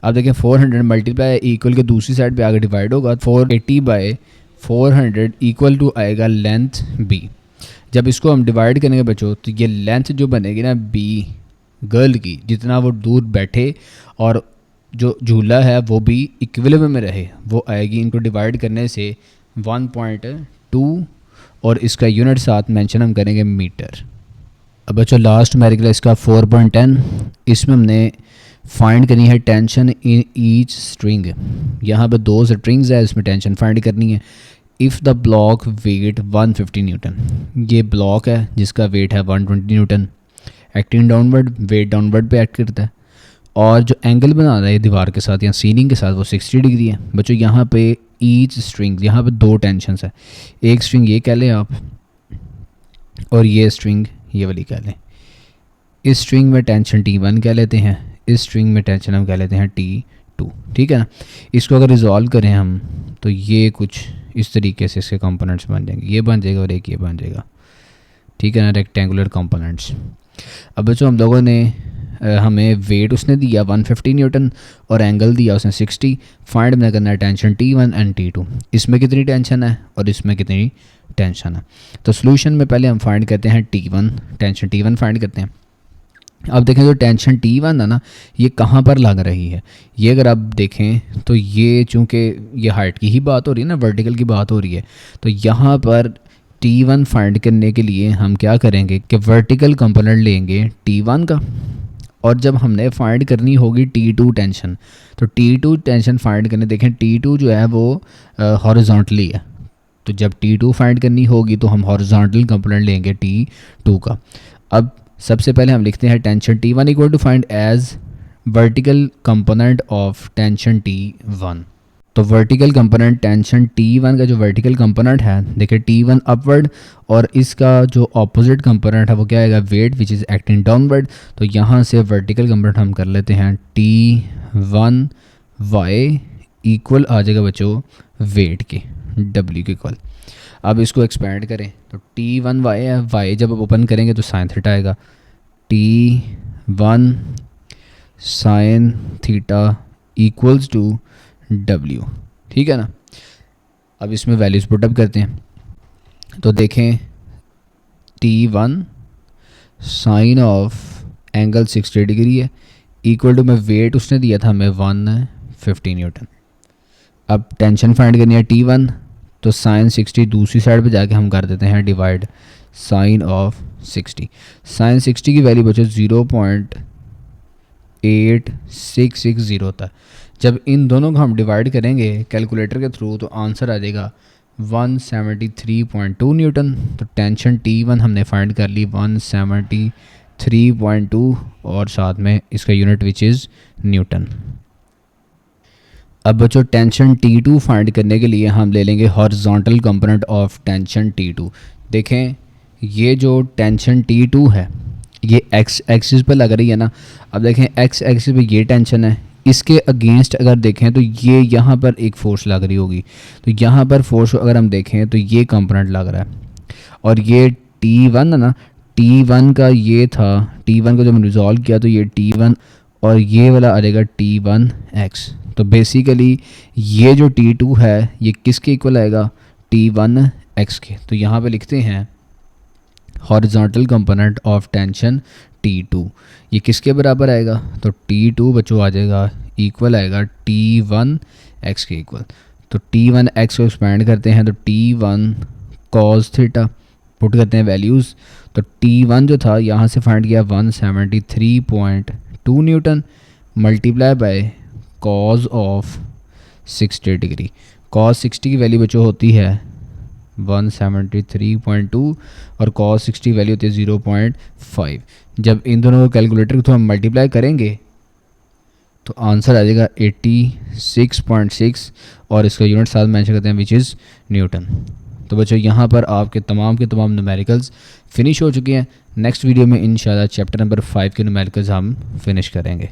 अब देखें 400 मल्टीप्लाई इक्वल के दूसरी साइड पे आगे डिवाइड होगा, 480 बाय 400 इक्वल टू आएगा लेंथ बी। जब इसको हम डिवाइड करेंगे बच्चों तो ये लेंथ जो बनेगी ना बी गर्ल की, जितना वो दूर बैठे और जो झूला है वो भी इक्विलिब्रियम में रहे, वो आएगी इनको डिवाइड करने से 1.2 और इसका यूनिट साथ मेंशन हम करेंगे मीटर। अब बच्चों लास्ट न्यूमेरिकल इसका 4.10, इसमें हमने फाइंड करनी है टेंशन इन ईच स्ट्रिंग। यहाँ पे 2 स्ट्रिंग्स है, इसमें टेंशन फाइंड करनी है। If the block weight 150 newton, ये ब्लॉक है जिसका वेट है 120 newton, acting downward, weight downward पे एक्ट करता है, और जो एंगल बना रहा है दीवार के साथ या सीलिंग के साथ वो 60 डिग्री है। बच्चों यहाँ पे ईच स्ट्रिंग, यहाँ पे 2 टेंशन्स है, एक स्ट्रिंग ये कह लें आप और ये स्ट्रिंग ये वाली कह लें। इस स्ट्रिंग में टेंशन T1 कह लेते हैं, इस स्ट्रिंग में टेंशन हम कह लेते हैं T2, ठीक है ना। इसको अगर रिजॉल्व करें हम तो ये कुछ इस तरीके से इसके कंपोनेंट्स बन जाएंगे, ये बन जाएगा और एक ये बन जाएगा, ठीक है ना, रेक्टेंगुलर कंपोनेंट्स। अब बच्चों हम लोगों ने हमें वेट उसने दिया 150 न्यूटन और एंगल दिया उसने 60, फाइंड हमने करना है टेंशन T1 एंड T2, इसमें कितनी टेंशन है और इसमें कितनी टेंशन है। तो सोल्यूशन में पहले हम फाइंड करते हैं T1, टेंशन T1 फाइंड करते हैं। अब देखें जो टेंशन T1 है ना ये कहाँ पर लग रही है, ये अगर आप देखें तो ये चूँकि ये हाइट की ही बात हो रही है ना, वर्टिकल की बात हो रही है, तो यहाँ पर T1 फाइंड करने के लिए हम क्या करेंगे कि वर्टिकल कंपोनेंट लेंगे T1 का, और जब हमने फाइंड करनी होगी T2 टेंशन, तो T2 टेंशन फाइंड करने देखें T2 जो है वो हॉरिजॉन्टली है, तो जब T2 फाइंड करनी होगी तो हम हॉरिजॉन्टल कंपोनेंट लेंगे T2 का। अब सबसे पहले हम लिखते हैं tension T1 equal to find as vertical component of tension T1। तो वर्टिकल कंपोनेंट टेंशन T1 का जो वर्टिकल कंपोनेंट है देखिए T1 अपवर्ड और इसका जो ऑपोजिट कंपोनेंट है वो क्या आएगा weight which is acting downward. तो यहाँ से वर्टिकल कंपोनेंट हम कर लेते हैं T1 y इक्वल आ जाएगा बच्चों वेट के W के इक्वल। अब इसको एक्सपेंड करें तो T1 y है, y जब ओपन करेंगे तो साइन थीटा आएगा, T1 sine theta equals to W, ठीक है ना। अब इसमें वैल्यूज़ पुटअप करते हैं, तो देखें T1 sine of angle 60 degree है इक्वल टू में वेट उसने दिया था हमें 150 न्यूटन। अब टेंशन फाइंड करनी है T1, तो साइन 60 दूसरी साइड पे जाके हम कर देते हैं डिवाइड साइन ऑफ 60। साइन 60 की वैल्यू बचे 0.8660 होता है। जब इन दोनों को हम डिवाइड करेंगे कैलकुलेटर के थ्रू तो आंसर आ जाएगा 173.2 न्यूटन। तो टेंशन T1 हमने फाइंड कर ली 173.2 और साथ में इसका यूनिट विच इज़ न्यूटन। अब बच्चों टेंशन T2 फाइंड करने के लिए हम ले लेंगे horizontal component of tension T2। देखें ये जो टेंशन T2 है ये एक्स एक्सिस पर लग रही है ना। अब देखें एक्स एक्सिस पे ये टेंशन है, इसके अगेंस्ट अगर देखें तो ये यहाँ पर एक फोर्स लग रही होगी। तो यहाँ पर फोर्स अगर हम देखें तो ये कंपोनेंट लग रहा है और ये T1 है ना, T1 का ये था, T1 को जब हमने रिजॉल्व किया तो ये T1 और ये वाला आ जाएगा T1x। तो बेसिकली ये जो T2 है ये किसके इक्वल आएगा, T1x के। तो यहाँ पे लिखते हैं horizontal component of tension T2 ये किसके बराबर आएगा, तो T2 बच्चों आ जाएगा इक्वल आएगा T1x के इक्वल। तो T1x को एक्सपेंड करते हैं तो T1 cos थीटा पुट करते हैं वैल्यूज़। तो T1 जो था यहाँ से फाइंड किया 173.2 Newton multiply by cause of 60 degree. Cos 60 की वैल्यू बच्चों होती है 173.2 और cos 60 वैल्यू होती है 0.5। जब इन दोनों को कैलकुलेटर के थ्रू हम मल्टीप्लाई करेंगे तो आंसर आ जाएगा 86.6 और इसका यूनिट साथ मेंशन करते हैं विच इज़ न्यूटन। तो बच्चों यहाँ पर आपके तमाम के तमाम न्यूमेरिकल्स फिनिश हो चुके हैं। नेक्स्ट वीडियो में इंशाल्लाह चैप्टर नंबर 5 के न्यूमेरिकल्स हम फिनिश करेंगे।